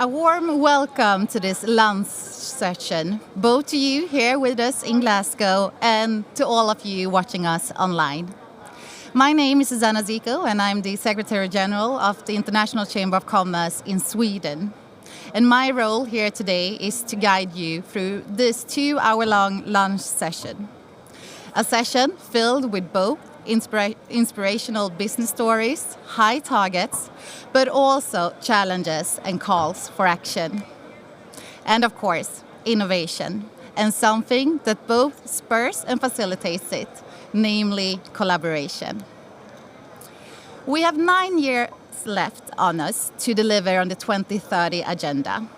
A warm welcome to this lunch session, both to you here with us in Glasgow and to all of you watching us online. My name is Susanna Zeko and I'm the Secretary General of the International Chamber of Commerce in Sweden. And my role here today is to guide you through this 2-hour-long lunch session. A session filled with both inspirational business stories, high targets, but also challenges and calls for action. And of course, innovation, and something that both spurs and facilitates it, namely collaboration. We have 9 years left on us to deliver on the 2030 agenda,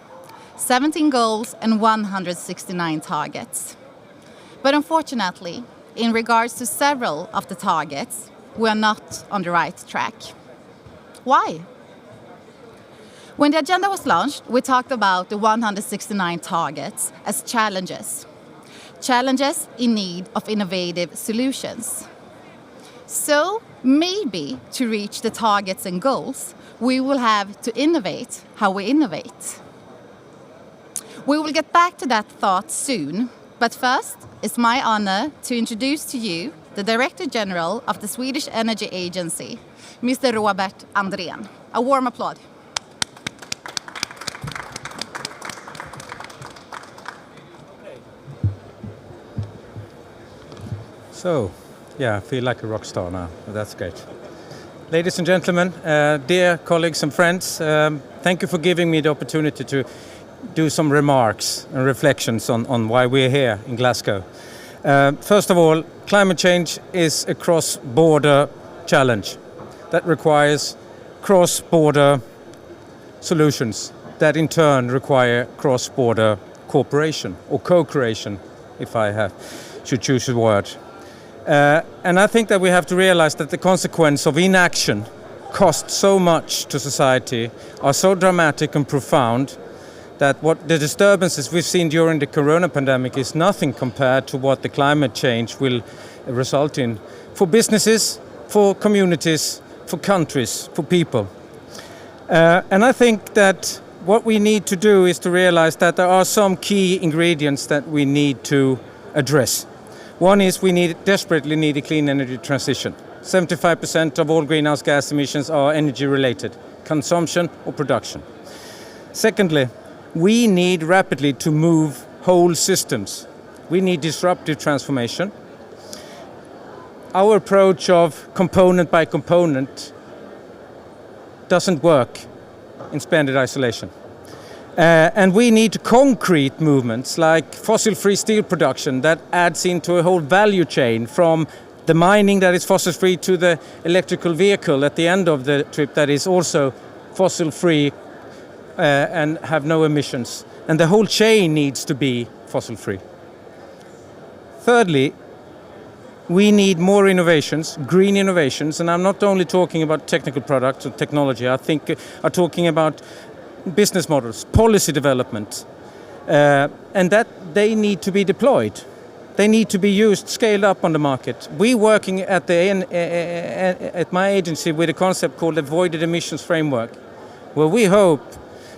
17 goals and 169 targets. But unfortunately, in regards to several of the targets, we are not on the right track. Why? When the agenda was launched, we talked about the 169 targets as challenges. Challenges in need of innovative solutions. So maybe to reach the targets and goals, we will have to innovate how we innovate. We will get back to that thought soon, but first, it's my honor to introduce to you the Director General of the Swedish Energy Agency, Mr. Robert Andrén. A warm applause. So, yeah, I feel like a rock star now. That's great. Ladies and gentlemen, dear colleagues and friends, thank you for giving me the opportunity to do some remarks and reflections on why we're here in Glasgow. First of all, climate change is a cross-border challenge that requires cross-border solutions that in turn require cross-border cooperation or co-creation, if I should choose a word. And I think that we have to realize that the consequence of inaction costs so much to society, are so dramatic and profound, that what the disturbances we've seen during the corona pandemic is nothing compared to what the climate change will result in for businesses, for communities, for countries, for people. And I think that what we need to do is to realize that there are some key ingredients that we need to address. One is we desperately need a clean energy transition. 75% of all greenhouse gas emissions are energy related, consumption or production. Secondly, we need rapidly to move whole systems. We need disruptive transformation. Our approach of component by component doesn't work in splendid isolation. And we need concrete movements like fossil-free steel production that adds into a whole value chain from the mining that is fossil-free to the electrical vehicle at the end of the trip that is also fossil-free and have no emissions. And the whole chain needs to be fossil-free. Thirdly, we need more innovations, green innovations, and I'm not only talking about technical products or technology, I think I'm talking about business models, policy development, and that they need to be deployed. They need to be used, scaled up on the market. We working at my agency with a concept called Avoided Emissions Framework, where we hope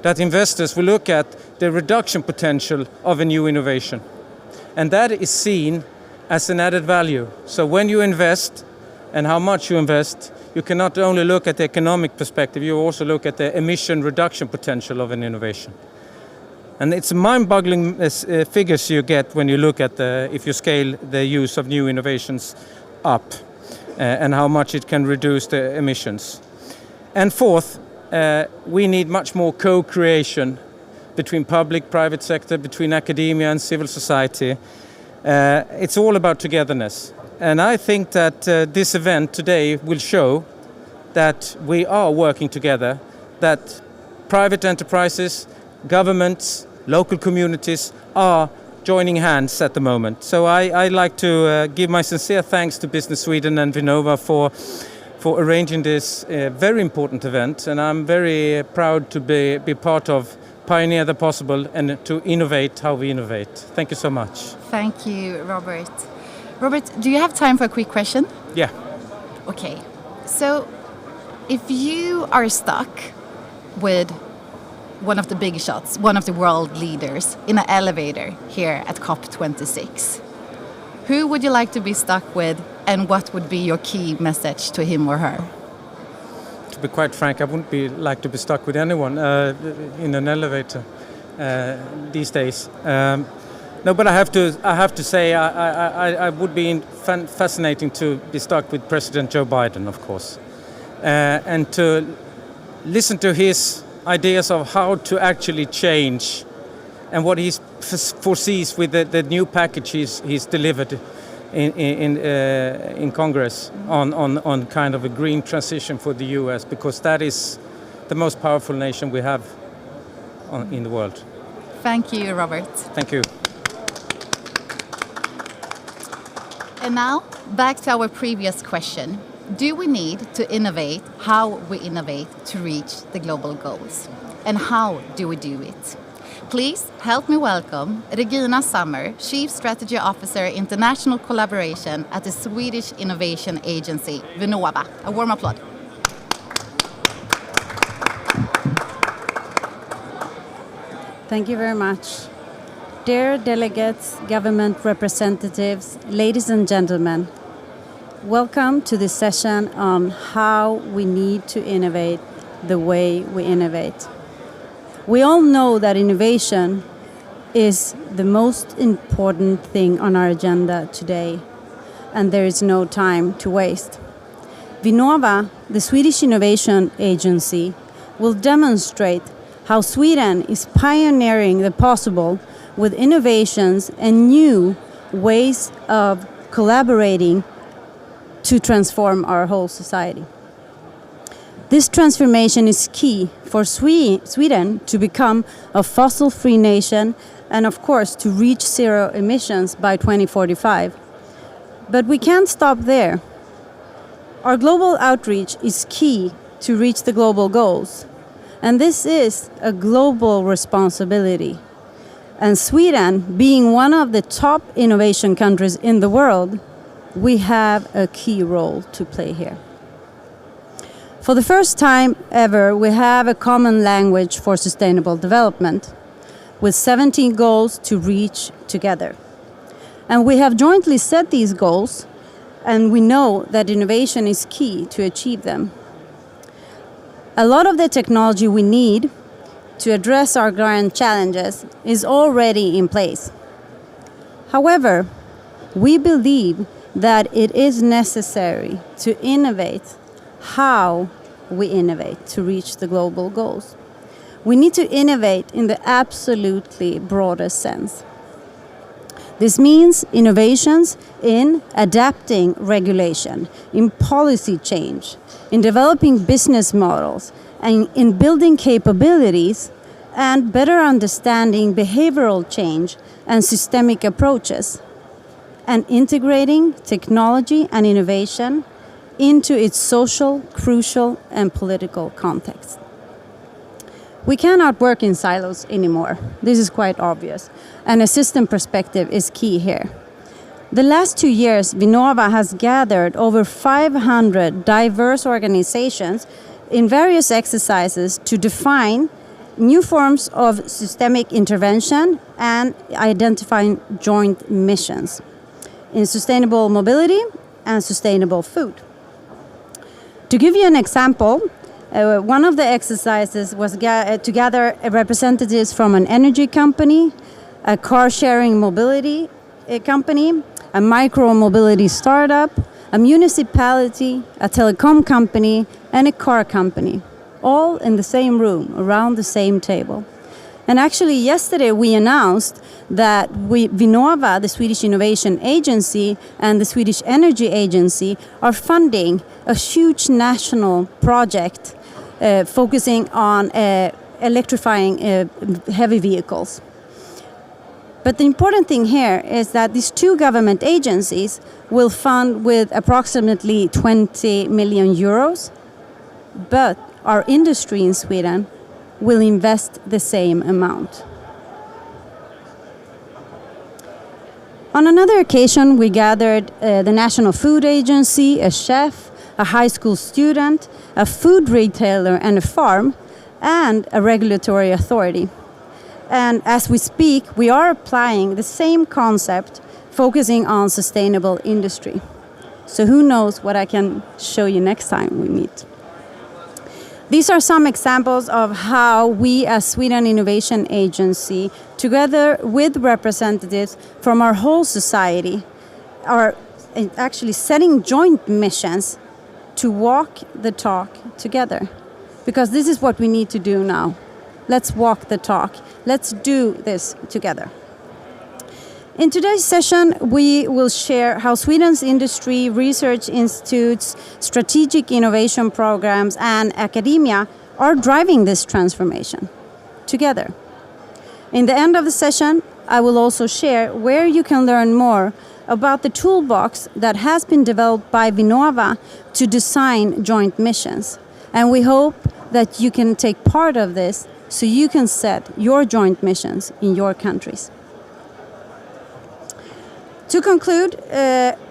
that investors will look at the reduction potential of a new innovation. And that is seen as an added value. So when you invest and how much you invest, you can not only look at the economic perspective, you also look at the emission reduction potential of an innovation. And it's mind-boggling figures you get when you look at if you scale the use of new innovations up and how much it can reduce the emissions. And fourth, we need much more co-creation between public, private sector, between academia and civil society. It's all about togetherness. And I think that this event today will show that we are working together, that private enterprises, governments, local communities are joining hands at the moment. So I'd like to give my sincere thanks to Business Sweden and Vinnova for arranging this very important event, and I'm very proud to be part of Pioneer the Possible and to innovate how we innovate. Thank you so much. Thank you, Robert. Robert, do you have time for a quick question? Yeah. Okay, so if you are stuck with one of the big shots, one of the world leaders, in an elevator here at COP26. Who would you like to be stuck with, and what would be your key message to him or her? To be quite frank, I wouldn't like to be stuck with anyone in an elevator these days. No, but I have to say I would be fascinating to be stuck with President Joe Biden, of course, and to listen to his ideas of how to actually change and what he foresees with the new package he's delivered in Congress on kind of a green transition for the US, because that is the most powerful nation we have in the world. Thank you, Robert. Thank you. And now, back to our previous question. Do we need to innovate how we innovate to reach the global goals? And how do we do it? Please help me welcome Regina Summer, Chief Strategy Officer, International Collaboration at the Swedish Innovation Agency, Vinnova. A warm applause. Thank you very much. Dear delegates, government representatives, ladies and gentlemen, welcome to this session on how we need to innovate the way we innovate. We all know that innovation is the most important thing on our agenda today, and there is no time to waste. Vinnova, the Swedish Innovation Agency, will demonstrate how Sweden is pioneering the possible with innovations and new ways of collaborating to transform our whole society. This transformation is key for Sweden to become a fossil-free nation and, of course, to reach zero emissions by 2045. But we can't stop there. Our global outreach is key to reach the global goals, and this is a global responsibility. And Sweden, being one of the top innovation countries in the world, we have a key role to play here. For the first time ever, we have a common language for sustainable development, with 17 goals to reach together. And we have jointly set these goals, and we know that innovation is key to achieve them. A lot of the technology we need to address our grand challenges is already in place. However, we believe that it is necessary to innovate how we innovate to reach the global goals. We need to innovate in the absolutely broadest sense. This means innovations in adapting regulation, in policy change, in developing business models, and in building capabilities and better understanding behavioral change and systemic approaches, and integrating technology and innovation into its social, crucial, and political context. We cannot work in silos anymore. This is quite obvious, and a system perspective is key here. The last 2 years, Vinnova has gathered over 500 diverse organizations in various exercises to define new forms of systemic intervention and identifying joint missions in sustainable mobility and sustainable food. To give you an example, one of the exercises was to gather representatives from an energy company, a car-sharing mobility company, a micro-mobility startup, a municipality, a telecom company, and a car company, all in the same room, around the same table. And actually, yesterday we announced that Vinnova, the Swedish Innovation Agency, and the Swedish Energy Agency are funding a huge national project focusing on electrifying heavy vehicles. But the important thing here is that these two government agencies will fund with approximately 20 million euros, but our industry in Sweden will invest the same amount. On another occasion, we gathered the National Food Agency, a chef, a high school student, a food retailer, and a farm, and a regulatory authority. And as we speak, we are applying the same concept, focusing on sustainable industry. So who knows what I can show you next time we meet. These are some examples of how we as Sweden Innovation Agency, together with representatives from our whole society, are actually setting joint missions to walk the talk together. Because this is what we need to do now. Let's walk the talk. Let's do this together. In today's session, we will share how Sweden's industry, research institutes, strategic innovation programs, and academia are driving this transformation together. In the end of the session, I will also share where you can learn more about the toolbox that has been developed by Vinnova to design joint missions. And we hope that you can take part of this so you can set your joint missions in your countries. To conclude,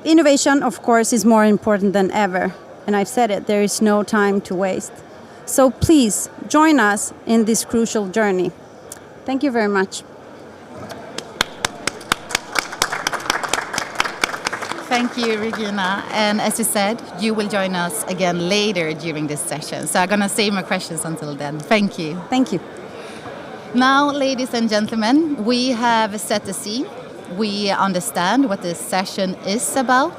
innovation, of course, is more important than ever. And I've said it, there is no time to waste. So please join us in this crucial journey. Thank you very much. Thank you, Regina. And as you said, you will join us again later during this session. So I'm going to save my questions until then. Thank you. Thank you. Now, ladies and gentlemen, we have set the scene. We understand what this session is about.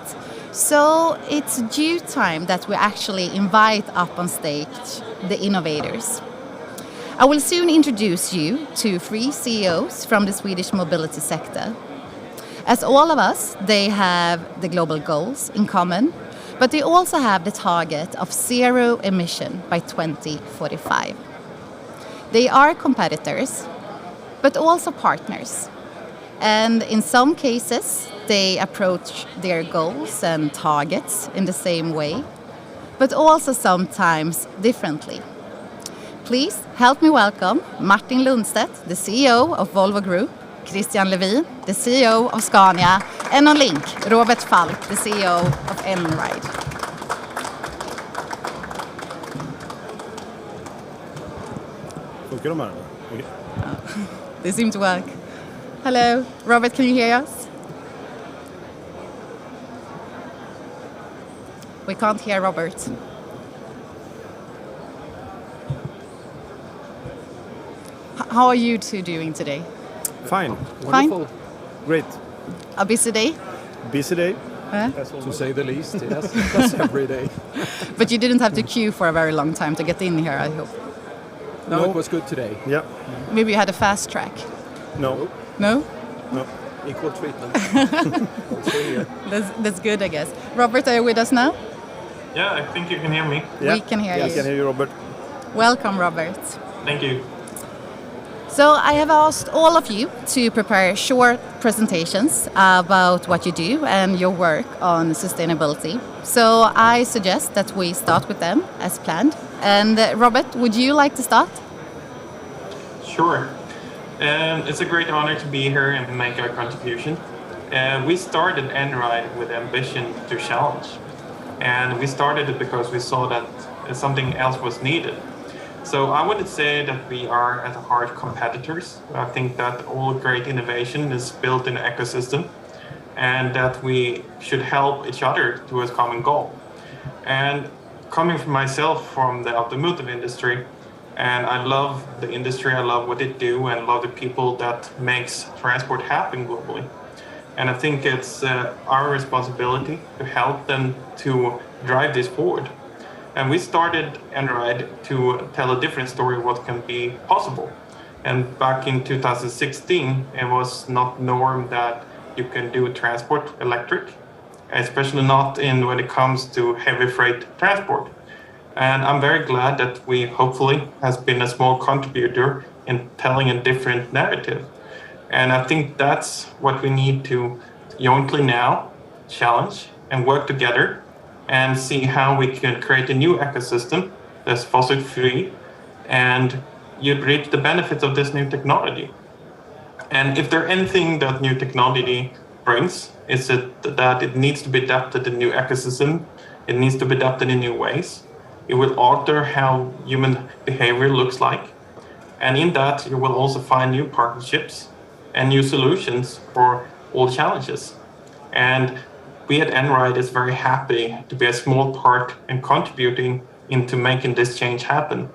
So it's due time that we actually invite up on stage the innovators. I will soon introduce you to 3 CEOs from the Swedish mobility sector. As all of us, they have the global goals in common, but they also have the target of 0 emission by 2045. They are competitors, but also partners. And in some cases, they approach their goals and targets in the same way, but also sometimes differently. Please help me welcome Martin Lundstedt, the CEO of Volvo Group, Christian Levin, the CEO of Scania, and on link, Robert Falck, the CEO of Einride. Funkar de här? Okay. They seem to work. Hello, Robert, can you hear us? We can't hear Robert. How are you two doing today? Fine. Fine? Great. A busy day? Busy day. To say the least, yes. That's every day. But you didn't have to queue for a very long time to get in here, I hope. No, it was good today. Yeah. Maybe you had a fast track? No. No? No. Equal treatment. Also here. That's good, I guess. Robert, are you with us now? Yeah, I think you can hear me. Yeah. We can hear I you. can hear you, Robert. Welcome, Robert. Thank you. So I have asked all of you to prepare short presentations about what you do and your work on sustainability. So I suggest that we start with them as planned. And Robert, would you like to start? Sure. It's a great honor to be here and make our contribution. We started Einride with ambition to challenge. And we started it because we saw that something else was needed. So I wouldn't say that we are at heart competitors. I think that all great innovation is built in an ecosystem and that we should help each other to a common goal. And coming from myself from the automotive industry, and I love the industry, I love what they do, and love the people that makes transport happen globally. And I think it's our responsibility to help them to drive this forward. And we started Einride to tell a different story of what can be possible. And back in 2016, it was not norm that you can do transport electric, especially not when it comes to heavy freight transport. And I'm very glad that we hopefully has been a small contributor in telling a different narrative. And I think that's what we need to jointly now challenge and work together and see how we can create a new ecosystem that's fossil free and you'd reap the benefits of this new technology. And if there's anything that new technology brings, that it needs to be adapted to new ecosystem, it needs to be adapted in new ways. it will alter how human behavior looks like. And in that, you will also find new partnerships and new solutions for all challenges. And we at Einride is very happy to be a small part in contributing into making this change happen.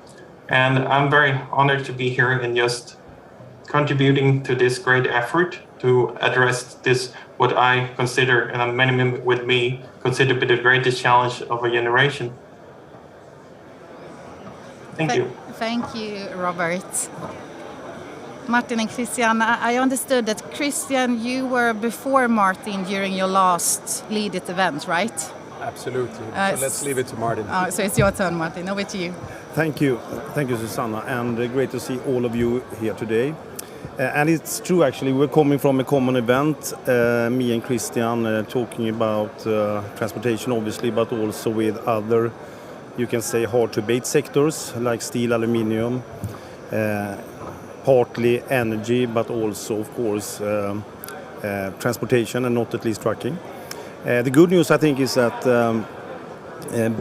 And I'm very honored to be here and just contributing to this great effort to address this, what I consider, and many with me, consider to be the greatest challenge of a generation. Thank you. Thank you, Robert. Martin and Christian, I understood that Christian, you were before Martin during your last Lead It event, right? Absolutely. So let's leave it to Martin. So it's your turn, Martin. Over to you. Thank you, Susanna, and great to see all of you here today. And it's true, actually, we're coming from a common event, me and Christian talking about transportation, obviously, but also with other, you can say, hard-to-abate sectors like steel, aluminium, partly energy, but also, of course, transportation and not at least trucking. The good news, I think, is that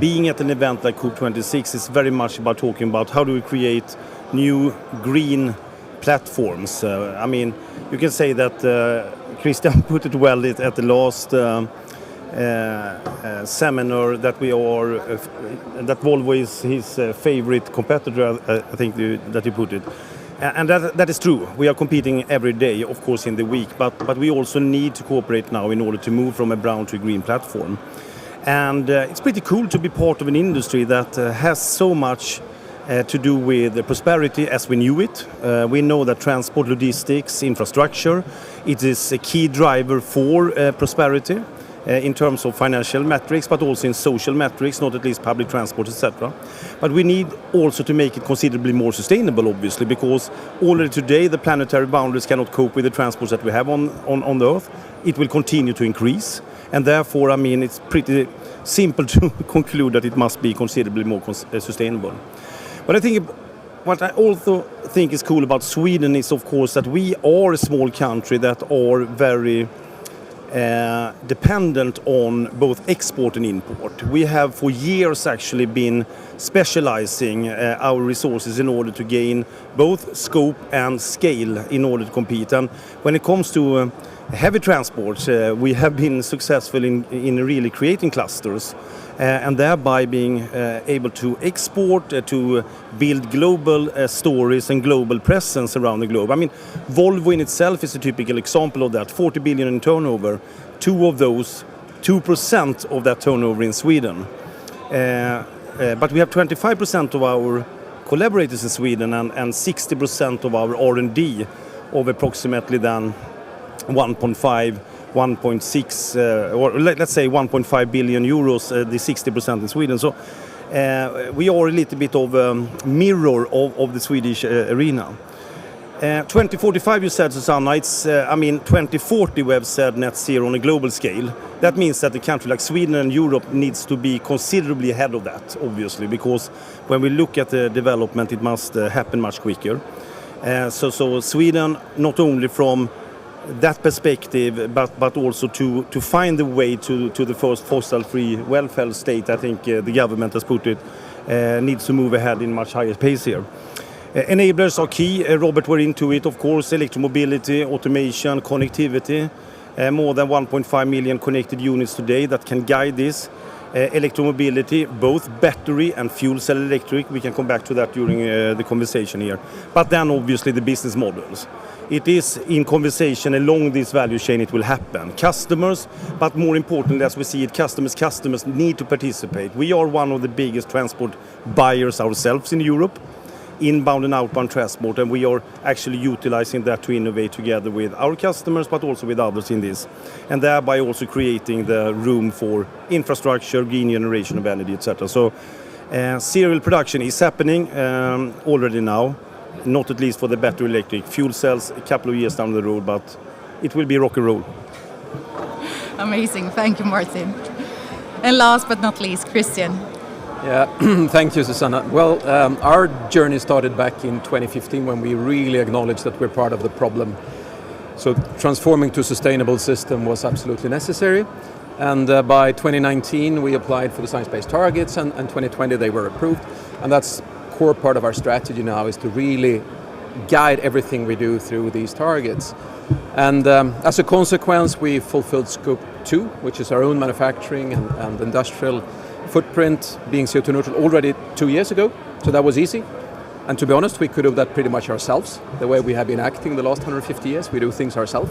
being at an event like COP26 is very much about talking about how do we create new green platforms. I mean, you can say that Christian put it well at the last seminar that that Volvo is his favorite competitor, I think that he put it. And that is true. We are competing every day, of course, in the week, but we also need to cooperate now in order to move from a brown to a green platform. And it's pretty cool to be part of an industry that has so much to do with prosperity as we knew it. We know that transport, logistics, infrastructure, it is a key driver for prosperity in terms of financial metrics, but also in social metrics, not at least public transport, etc. But we need also to make it considerably more sustainable, obviously, because already today the planetary boundaries cannot cope with the transports that we have on the Earth. It will continue to increase, and therefore, I mean, it's pretty simple to conclude that it must be considerably more sustainable. But I think what I also think is cool about Sweden is, of course, that we are a small country that are very dependent on both export and import. We have for years actually been specializing our resources in order to gain both scope and scale in order to compete. And when it comes to heavy transports, we have been successful in really creating clusters and thereby being able to export, to build global stories and global presence around the globe. I mean, Volvo in itself is a typical example of that. 40 billion in turnover, 2% of that turnover in Sweden. But we have 25% of our collaborators in Sweden and 60% of our R&D of approximately then 1.6 or let's say 1.5 billion euros, the 60% in Sweden. So we are a little bit of a mirror of the Swedish arena. 2045, you said, Susanna, it's 2040 we have said net zero on a global scale. That means that a country like Sweden and Europe needs to be considerably ahead of that, obviously, because when we look at the development, it must happen much quicker. So Sweden, not only from that perspective, but also to find the way to the first fossil-free welfare state, I think the government has put it, needs to move ahead in much higher pace here. Enablers are key. Robert were into it, of course, electromobility, automation, connectivity. More than 1.5 million connected units today that can guide this. Electromobility, both battery and fuel cell electric. We can come back to that during the conversation here. But then obviously the business models. It is in conversation along this value chain it will happen. Customers, but more importantly as we see it, customers need to participate. We are one of the biggest transport buyers ourselves in Europe, inbound and outbound transport, and we are actually utilizing that to innovate together with our customers, but also with others in this, and thereby also creating the room for infrastructure, green generation of energy, etc. So serial production is happening already now, not at least for the battery electric. Fuel cells a couple of years down the road, but it will be rock and roll. Amazing, thank you, Martin. And last but not least, Christian. Yeah, thank you, Susanna. Well, our journey started back in 2015 when we really acknowledged that we're part of the problem. So transforming to a sustainable system was absolutely necessary. And by 2019 we applied for the science-based targets, and 2020 they were approved. And that's core part of our strategy now, is to really guide everything we do through these targets. And as a consequence, we fulfilled Scope 2, which is our own manufacturing and industrial footprint, being CO2 neutral already 2 years ago. So that was easy. And to be honest, we could have that pretty much ourselves, the way we have been acting the last 150 years. We do things ourselves.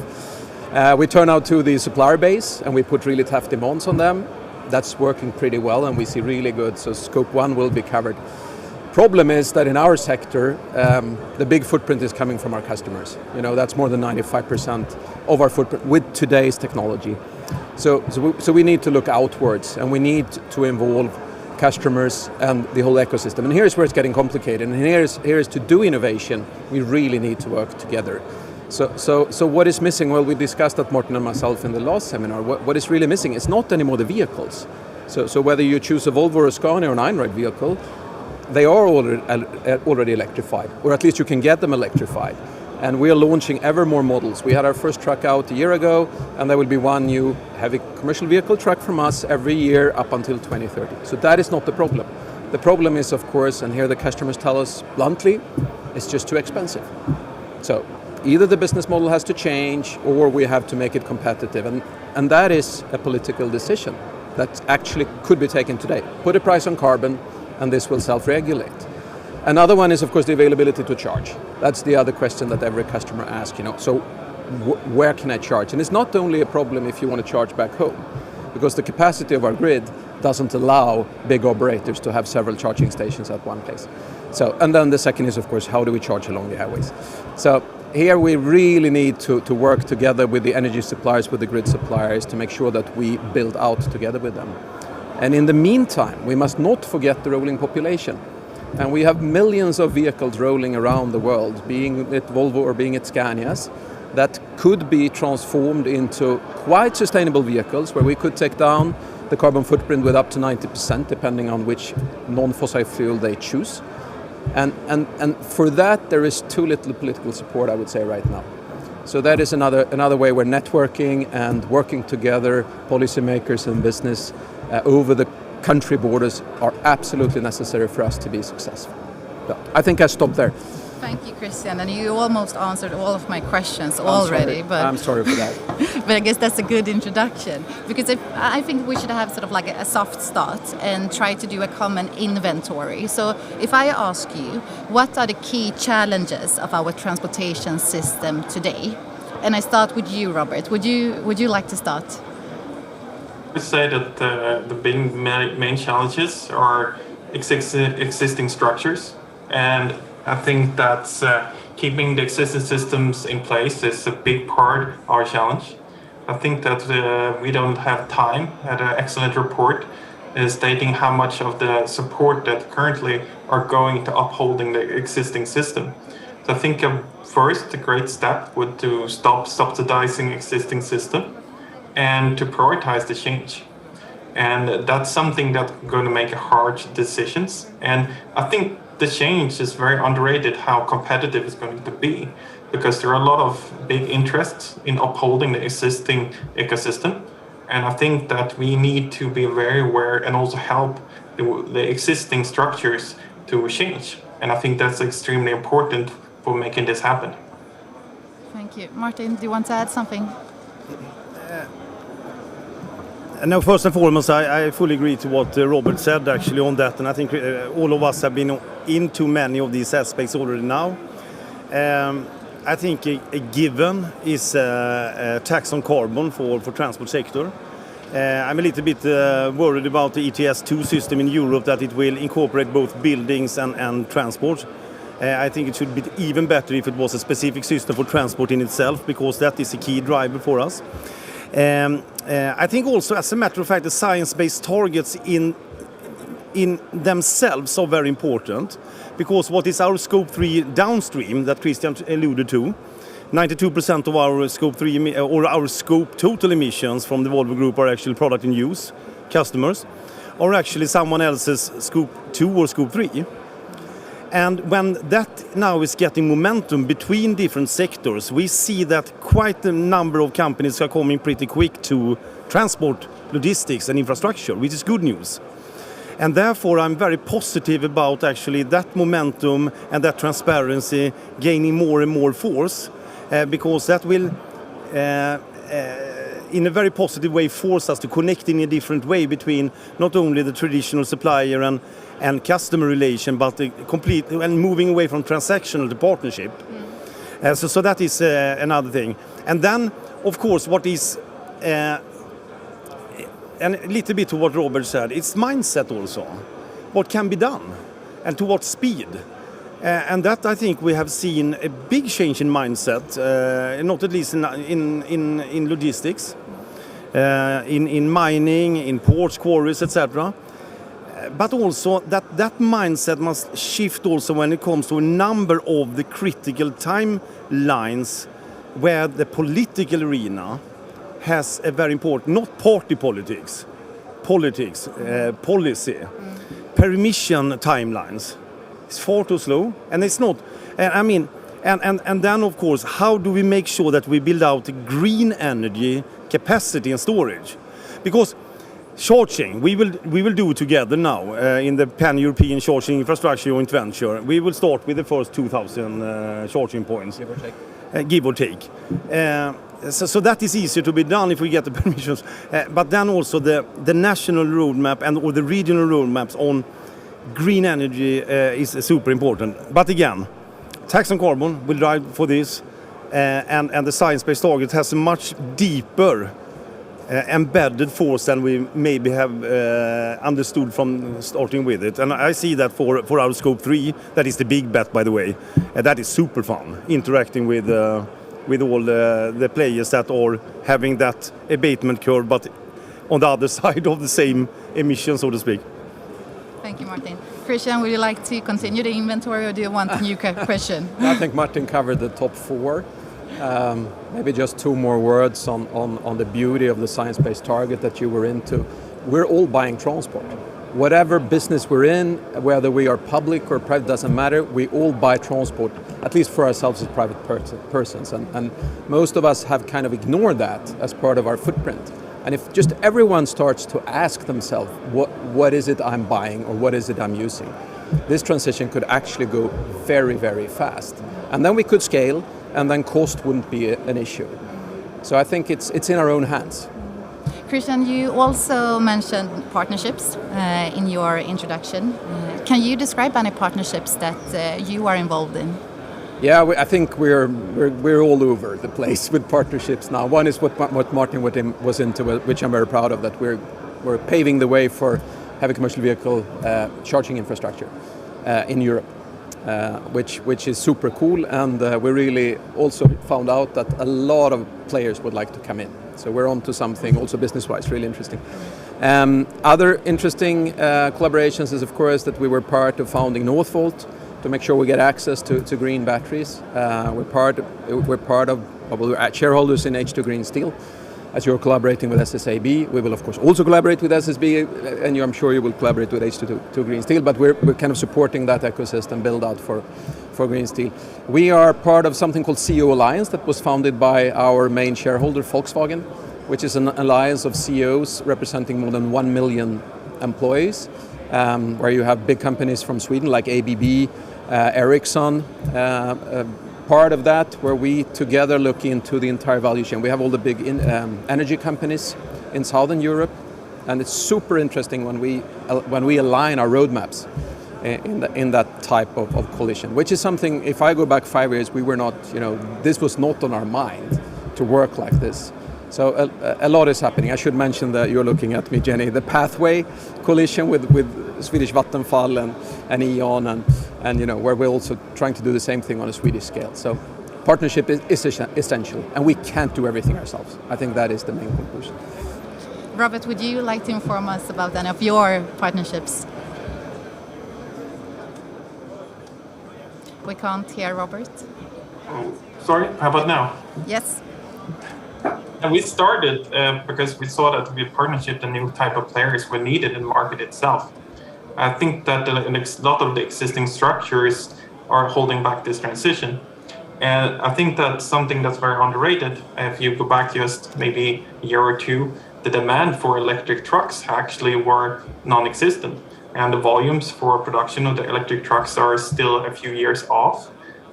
We turn out to the supplier base and we put really tough demands on them. That's working pretty well and we see really good. So Scope 1 will be covered. Problem is that in our sector, the big footprint is coming from our customers. You know, that's more than 95% of our footprint with today's technology. So we need to look outwards and we need to involve customers and the whole ecosystem. And here's where it's getting complicated. And here's to do innovation, we really need to work together. So what is missing? Well, we discussed that, Martin and myself, in the last seminar. What is really missing? It's not anymore the vehicles. So whether you choose a Volvo or a Scania or an Einride vehicle, they are already electrified, or at least you can get them electrified. And we are launching ever more models. We had our first truck out a year ago, and there will be one new heavy commercial vehicle truck from us every year up until 2030. So that is not the problem. The problem is, of course, and here the customers tell us bluntly, it's just too expensive. So either the business model has to change or we have to make it competitive. And that is a political decision that actually could be taken today. Put a price on carbon and this will self-regulate. Another one is, of course, the availability to charge. That's the other question that every customer asks, you know. So where can I charge? And it's not only a problem if you want to charge back home, because the capacity of our grid doesn't allow big operators to have several charging stations at one place. So, and then the second is, of course, how do we charge along the highways? So here we really need to work together with the energy suppliers, with the grid suppliers, to make sure that we build out together with them. And in the meantime, we must not forget the rolling population. And we have millions of vehicles rolling around the world, being it Volvo or being it Scanias, that could be transformed into quite sustainable vehicles where we could take down the carbon footprint with up to 90%, depending on which non-fossil fuel they choose. And for that, there is too little political support, I would say, right now. So that is another way where networking and working together, policymakers and business over the country borders are absolutely necessary for us to be successful. But I think I stopped there. Thank you, Christian. And you almost answered all of my questions already. I'm sorry for that. But I guess that's a good introduction, because I think we should have sort of like a soft start and try to do a common inventory. So if I ask you, what are the key challenges of our transportation system today? And I start with you, Robert. Would you like to start? I would say that the big main challenges are existing structures, and I think that keeping the existing systems in place is a big part of our challenge. I think that we don't have time. I had an excellent report stating how much of the support that currently are going to upholding the existing system. So I think first a great step would to stop subsidizing existing system and to prioritize the change. And that's something that's going to make hard decisions. And I think the change is very underrated how competitive it's going to be, because there are a lot of big interests in upholding the existing ecosystem. And I think that we need to be very aware and also help the existing structures to change. And I think that's extremely important for making this happen. Thank you. Martin, do you want to add something? No, first and foremost, I fully agree to what Robert said actually on that, and I think all of us have been into many of these aspects already now. I think a given is a tax on carbon for transport sector. I'm a little bit worried about the ETS2 system in Europe, that it will incorporate both buildings and transport. I think it should be even better if it was a specific system for transport in itself, because that is a key driver for us. I think also, as a matter of fact, the science-based targets in themselves are very important, because what is our Scope 3 downstream that Christian alluded to, 92% of our Scope 3 or our Scope total emissions from the Volvo Group are actually product in use, customers, or actually someone else's Scope 2 or Scope 3. And when that now is getting momentum between different sectors, we see that quite a number of companies are coming pretty quick to transport, logistics and infrastructure, which is good news. And therefore I'm very positive about actually that momentum and that transparency gaining more and more force, because that will in a very positive way force us to connect in a different way between not only the traditional supplier and customer relation, but the complete and moving away from transactional to partnership. So that is another thing. And then, of course, what is and a little bit to what Robert said, it's mindset also. What can be done and to what speed. And that I think we have seen a big change in mindset, not at least in logistics, in mining, in ports, quarries, etc. But also that mindset must shift also when it comes to a number of the critical timelines where the political arena has a very important, not party politics, policy, permission timelines. It's far too slow, and it's not. And then of course, how do we make sure that we build out green energy capacity and storage? Because charging, we will do together now in the pan-European charging infrastructure joint venture. We will start with the first 2,000 charging points, give or take. So that is easier to be done if we get the permissions. But then also the national roadmap or the regional roadmaps on green energy is super important. But again, tax on carbon will drive for this, and the science-based target has a much deeper embedded force than we maybe have understood from starting with it. And I see that for our scope 3, that is the big bet, by the way. That is super fun, interacting with all the players that are having that abatement curve, but on the other side of the same emission, so to speak. Thank you, Martin. Christian, would you like to continue the inventory, or do you want a new question? I think Martin covered the top 4. Maybe just 2 more words on the beauty of the science-based target that you were into. We're all buying transport. Whatever business we're in, whether we are public or private, doesn't matter, we all buy transport, at least for ourselves as private persons. And most of us have kind of ignored that as part of our footprint. And if just everyone starts to ask themselves, what is it I'm buying or what is it I'm using? This transition could actually go very, very fast. And then we could scale, and then cost wouldn't be an issue. So I think it's in our own hands. Christian, you also mentioned partnerships in your introduction. Can you describe any partnerships that you are involved in? Yeah, I think we're all over the place with partnerships now. One is what Martin was into, which I'm very proud of, that we're paving the way for heavy commercial vehicle charging infrastructure in Europe, which is super cool. And we really also found out that a lot of players would like to come in. So we're on to something also business-wise, really interesting. Other interesting collaborations is, of course, that we were part of founding Northvolt to make sure we get access to green batteries. We're shareholders in H2 Green Steel. As you're collaborating with SSAB, we will of course also collaborate with SSB, and I'm sure you will collaborate with H2 Green Steel, but we're kind of supporting that ecosystem build out for Green Steel. We are part of something called CEO Alliance that was founded by our main shareholder, Volkswagen, which is an alliance of CEOs representing more than 1 million employees, where you have big companies from Sweden like ABB, Ericsson, part of that where we together look into the entire value chain. We have all the big energy companies in Southern Europe, and it's super interesting when we align our roadmaps in that type of coalition, which is something, if I go back 5 years, we were not, this was not on our mind to work like this. So a lot is happening. I should mention that you're looking at me, Jenny, the Pathway coalition with Swedish Vattenfall and E.ON and where we're also trying to do the same thing on a Swedish scale. So partnership is essential, and we can't do everything ourselves. I think that is the main conclusion. Robert, would you like to inform us about any of your partnerships? We can't hear Robert. Oh, sorry, how about now? Yes. And we started because we saw that with partnership, the new type of players were needed in the market itself. I think that a lot of the existing structures are holding back this transition. And I think that's something that's very underrated. If you go back just maybe a year or two, the demand for electric trucks actually were non-existent. And the volumes for production of the electric trucks are still a few years off.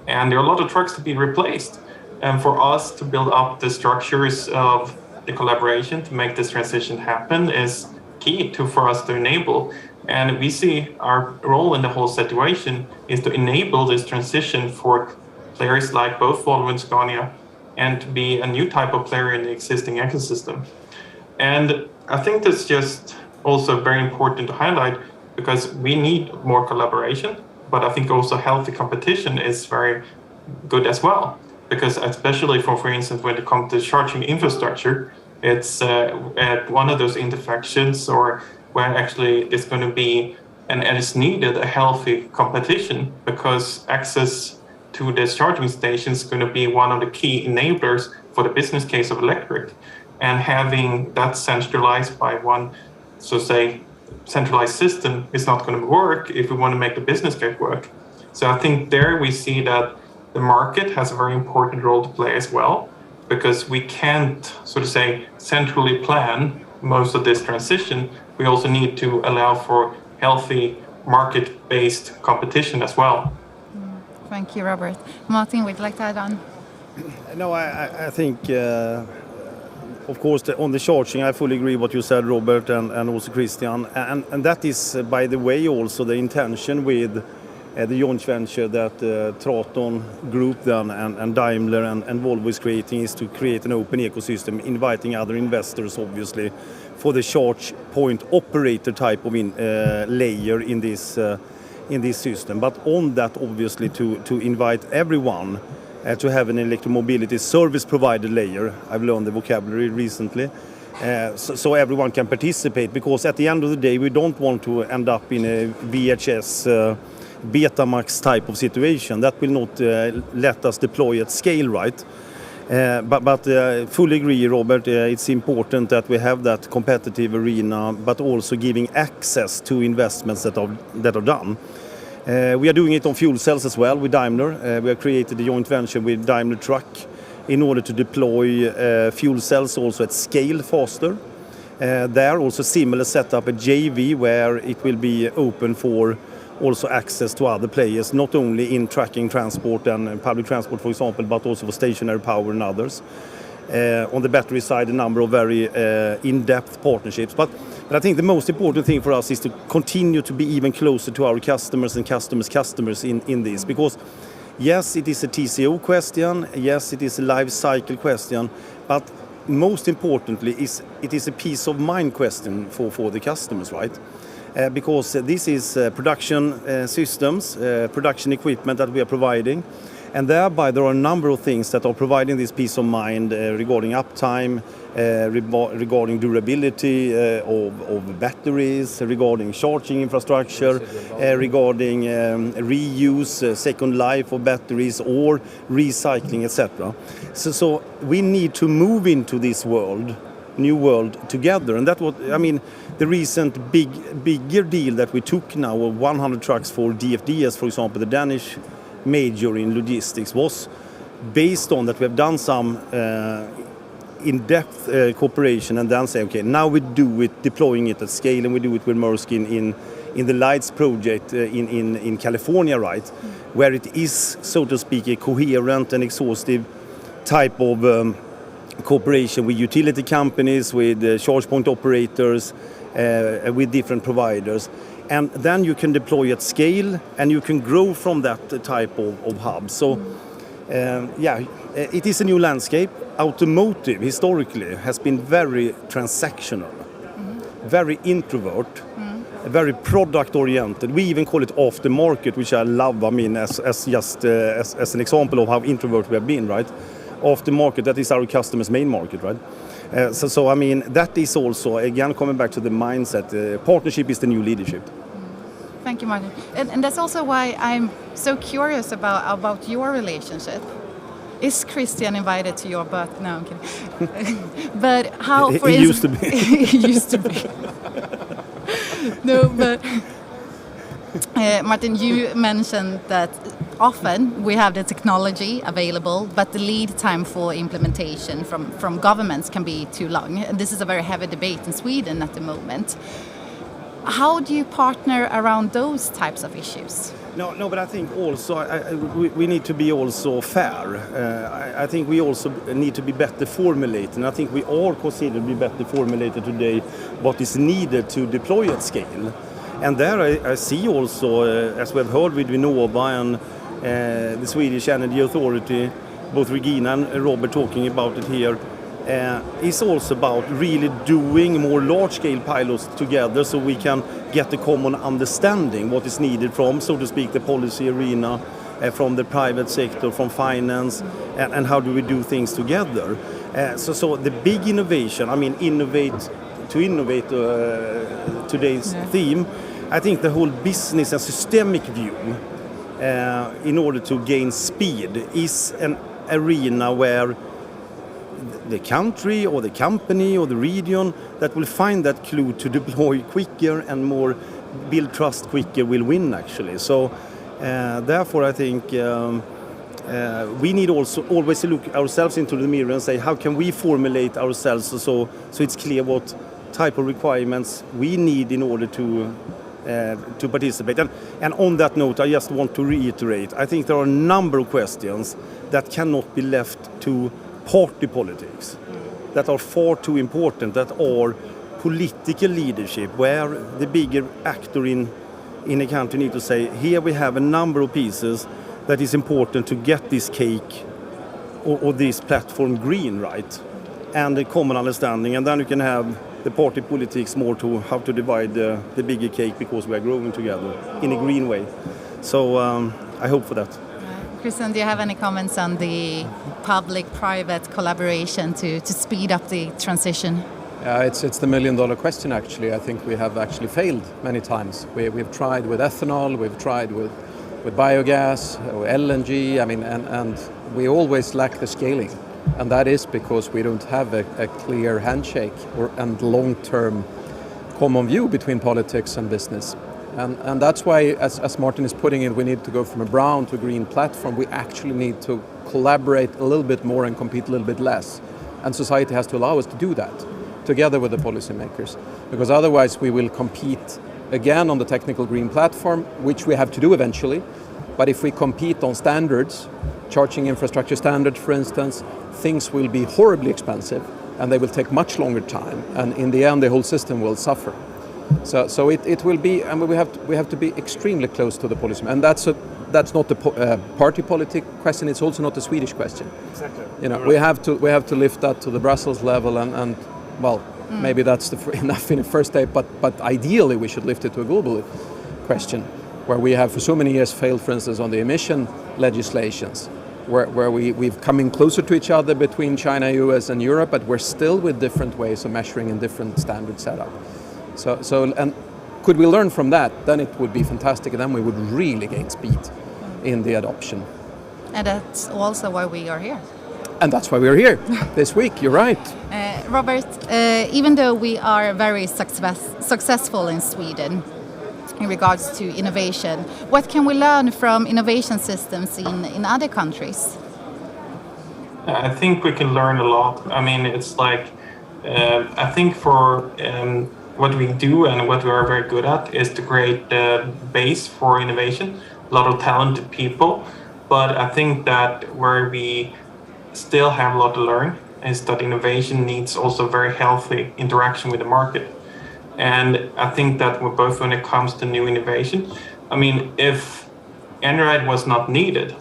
And there are a lot of trucks to be replaced. And for us to build up the structures of the collaboration to make this transition happen is key for us to enable. And we see our role in the whole situation is to enable this transition for players like both Volvo and Scania, and to be a new type of player in the existing ecosystem. And I think that's just also very important to highlight, because we need more collaboration, but I think also healthy competition is very good as well. Because especially for instance, when it comes to charging infrastructure, it's at one of those intersections or where actually it's going to be, and it's needed, a healthy competition, because access to this charging station is going to be one of the key enablers for the business case of electric. And having that centralized by one, so say, centralized system is not going to work if we want to make the business case work. So I think there we see that the market has a very important role to play as well, because we can't, so to say, centrally plan most of this transition. We also need to allow for healthy market-based competition as well. Thank you, Robert. Martin, would you like to add on? No, I think, of course, on the charging, I fully agree what you said, Robert, and also Christian. And that is, by the way, also the intention with the joint venture that Traton Group then, and Daimler and Volvo is creating, is to create an open ecosystem, inviting other investors, obviously, for the charge point operator type of layer in this system. But on that, obviously, to invite everyone to have an electromobility service provider layer. I've learned the vocabulary recently. So everyone can participate, because at the end of the day, we don't want to end up in a VHS Betamax type of situation. That will not let us deploy at scale, right? But fully agree, Robert, it's important that we have that competitive arena, but also giving access to investments that are done. We are doing it on fuel cells as well with Daimler. We have created a joint venture with Daimler Truck in order to deploy fuel cells also at scale faster. There also similar setup at JV, where it will be open for also access to other players, not only in tracking transport and public transport, for example, but also for stationary power and others. On the battery side, a number of very in-depth partnerships. But I think the most important thing for us is to continue to be even closer to our customers and customers in this. Because yes, it is a TCO question, yes, it is a life cycle question, but most importantly, it is a peace of mind question for the customers, right? Because this is production systems, production equipment that we are providing. And thereby there are a number of things that are providing this peace of mind regarding uptime, regarding durability of batteries, regarding charging infrastructure, regarding reuse, second life of batteries, or recycling, etc. So we need to move into this new world together. And that's what, I mean, the recent bigger deal that we took now of 100 trucks for DFDS, for example, the Danish major in logistics, was based on that we have done some in-depth cooperation, and then say, okay, now we do it, deploying it at scale, and we do it with Maersk in the Lights project in California, right? Where it is, so to speak, a coherent and exhaustive type of cooperation with utility companies, with charge point operators, with different providers. And then you can deploy at scale, and you can grow from that type of hub. So, it is a new landscape. Automotive, historically, has been very transactional, very introvert, very product-oriented. We even call it aftermarket, which I love, I mean, as an example of how introvert we have been, right? Aftermarket, that is our customer's main market, right? So I mean, that is also, again, coming back to the mindset, partnership is the new leadership. Thank you, Martin. And that's also why I'm so curious about your relationship. Is Christian invited to your birth? No, I'm kidding. But how, for instance... He used to be. He used to be. No, but Martin, you mentioned that often we have the technology available, but the lead time for implementation from governments can be too long. And this is a very heavy debate in Sweden at the moment. How do you partner around those types of issues? No, but I think also we need to be also fair. I think we also need to be better formulated, and I think we are considered to be better formulated today what is needed to deploy at scale. And there I see also, as we've heard with Vinnova and the Swedish Energy Authority, both Regina and Robert talking about it here, is also about really doing more large-scale pilots together so we can get a common understanding what is needed from, so to speak, the policy arena, from the private sector, from finance, and how do we do things together. So the big innovation, I mean, innovate today's theme, I think the whole business and systemic view in order to gain speed is an arena where the country or the company or the region that will find that clue to deploy quicker and more build trust quicker will win actually. So therefore I think we need also always to look ourselves into the mirror and say how can we formulate ourselves so it's clear what type of requirements we need in order to participate. And on that note, I just want to reiterate, I think there are a number of questions that cannot be left to party politics, that are far too important, that are political leadership, where the bigger actor in a country need to say, here we have a number of pieces that is important to get this cake or this platform green, right? And a common understanding, and then you can have the party politics more to how to divide the bigger cake because we are growing together in a green way. So I hope for that. Christian, do you have any comments on the public-private collaboration to speed up the transition? It's the million-dollar question actually. I think we have actually failed many times. We've tried with ethanol, we've tried with biogas, or LNG, I mean, and we always lack the scaling. And that is because we don't have a clear handshake and long-term common view between politics and business. And that's why, as Martin is putting it, we need to go from a brown to green platform. We actually need to collaborate a little bit more and compete a little bit less. And society has to allow us to do that together with the policymakers. Because otherwise we will compete again on the technical green platform, which we have to do eventually. But if we compete on standards, charging infrastructure standards, for instance, things will be horribly expensive and they will take much longer time. And in the end, the whole system will suffer. So it will be, and we have to be extremely close to the policy, and that's not the party politic question. It's also not the Swedish question. Exactly. You know, we have to lift that to the Brussels level, and well, maybe that's enough in the first step. But ideally, we should lift it to a global question, where we have for so many years failed, for instance, on the emission legislations, where we've come in closer to each other between China, US, and Europe, but we're still with different ways of measuring and different standard setup. So and could we learn from that? Then it would be fantastic, and then we would really gain speed in the adoption. And that's also why we are here. And that's why we're here this week. You're right. Robert, even though we are very successful in Sweden in regards to innovation, what can we learn from innovation systems in other countries? I think we can learn a lot. I mean, it's like, I think for what we do and what we are very good at is to create the base for innovation, a lot of talented people. But I think that where we still have a lot to learn is that innovation needs also very healthy interaction with the market. And I think that both when it comes to new innovation, I mean, if Einride was not needed,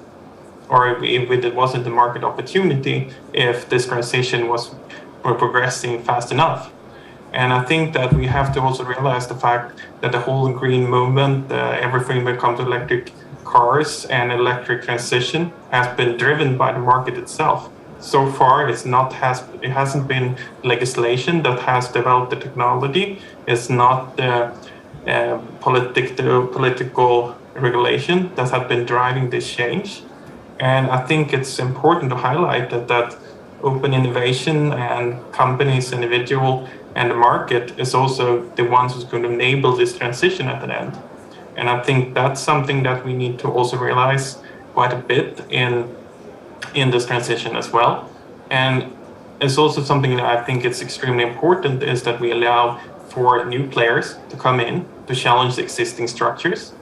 or if it wasn't the market opportunity, if this transition was progressing fast enough. And I think that we have to also realize the fact that the whole green movement, everything when it comes to electric cars and electric transition has been driven by the market itself. So far, it hasn't been legislation that has developed the technology. It's not the political regulation that has been driving this change. And I think it's important to highlight that open innovation and companies, individual, and the market is also the ones who's going to enable this transition at the end. And I think that's something that we need to also realize quite a bit in this transition as well. And it's also something that I think it's extremely important is that we allow for new players to come in to challenge the existing structures.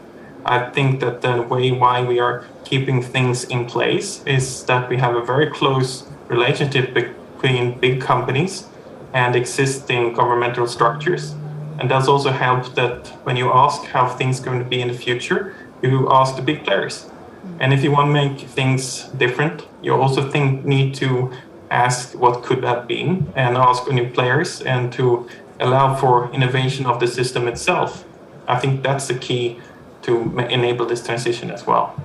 I think that the way why we are keeping things in place is that we have a very close relationship between big companies and existing governmental structures. And that's also helped that when you ask how things are going to be in the future, you ask the big players. And if you want to make things different, you also need to ask what could have been and ask new players and to allow for innovation of the system itself. I think that's the key to enable this transition as well.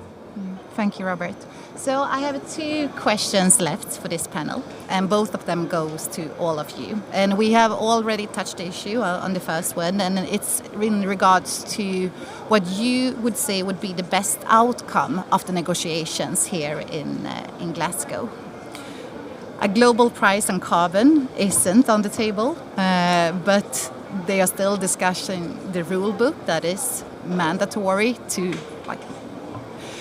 Thank you, Robert. So I have 2 questions left for this panel, and both of them goes to all of you. And we have already touched the issue on the first one, and it's in regards to what you would say would be the best outcome of the negotiations here in Glasgow. A global price on carbon isn't on the table, but they are still discussing the rule book that is mandatory to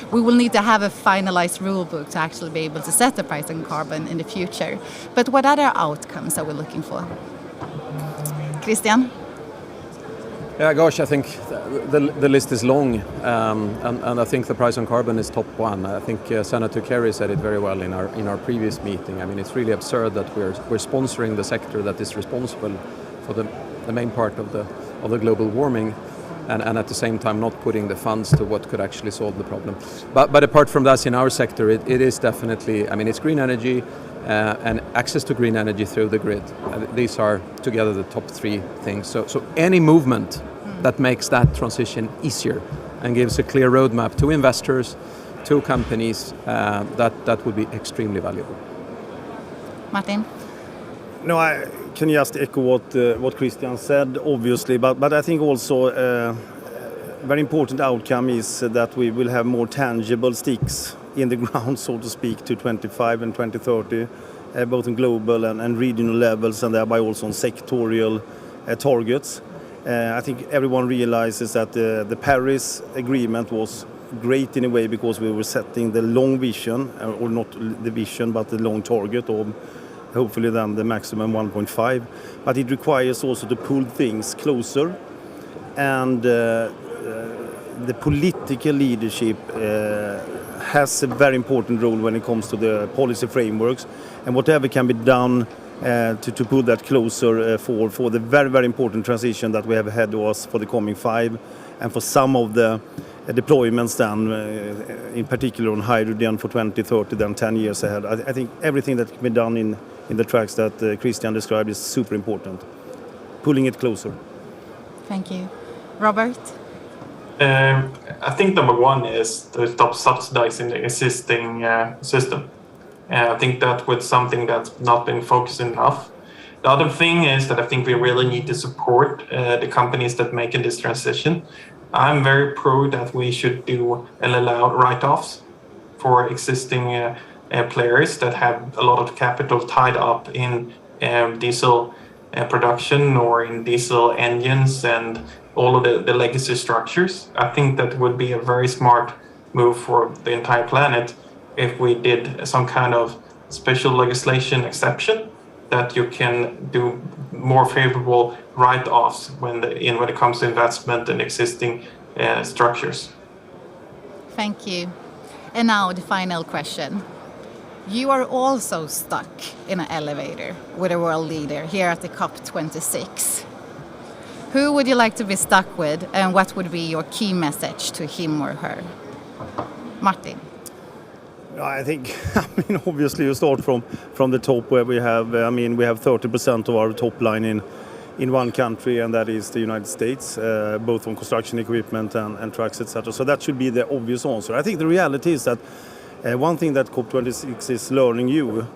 we will need to have a finalized rule book to actually be able to set the price on carbon in the future. But what other outcomes are we looking for? Christian? Yeah, gosh, I think the list is long, and I think the price on carbon is top one. I think Senator Kerry said it very well in our previous meeting. I mean, it's really absurd that we're sponsoring the sector that is responsible for the main part of the global warming, and at the same time not putting the funds to what could actually solve the problem. But apart from that, in our sector, it is definitely, I mean, it's green energy and access to green energy through the grid. These are together the top 3 things. So any movement that makes that transition easier and gives a clear roadmap to investors, to companies, that would be extremely valuable. Martin? No, I can just echo what Christian said, obviously, but I think also a very important outcome is that we will have more tangible sticks in the ground, so to speak, to 25 and 2030, both in global and regional levels, and thereby also on sectorial targets. I think everyone realizes that the Paris Agreement was great in a way because we were setting the long vision, or not the vision, but the long target of hopefully then the maximum 1.5. But it requires also to pull things closer, and the political leadership has a very important role when it comes to the policy frameworks, and whatever can be done to pull that closer for the very, very important transition that we have ahead of us for the coming 5, and for some of the deployments then, in particular on hydrogen for 2030, then 10 years ahead. I think everything that can be done in the tracks that Christian described is super important. Pulling it closer. Thank you. Robert? I think number 1 is to stop subsidizing the existing system. I think that was something that's not been focused enough. The other thing is that I think we really need to support the companies that making this transition. I'm very pro that we should do and allow write-offs for existing players that have a lot of capital tied up in diesel production or in diesel engines and all of the legacy structures. I think that would be a very smart move for the entire planet if we did some kind of special legislation exception that you can do more favorable write-offs when it comes to investment in existing structures. Thank you. And now the final question. You are also stuck in an elevator with a world leader here at the COP26. Who would you like to be stuck with, and what would be your key message to him or her? Martin? I think, obviously you start from the top where we have 30% of our top line in one country, and that is the United States, both on construction equipment and trucks, etc. So that should be the obvious answer. I think the reality is that one thing that COP26 is learning you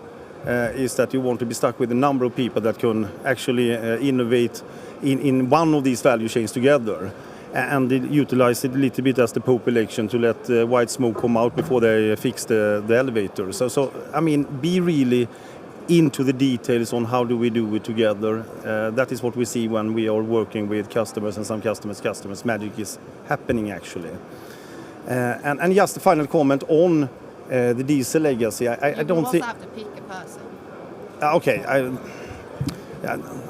is that you want to be stuck with a number of people that can actually innovate in one of these value chains together, and utilize it a little bit as the Pope election to let white smoke come out before they fix the elevator. So be really into the details on how do we do it together. That is what we see when we are working with customers, and some customers. Magic is happening actually. And just a final comment on the diesel legacy. I don't think. You also have to pick a person. Okay.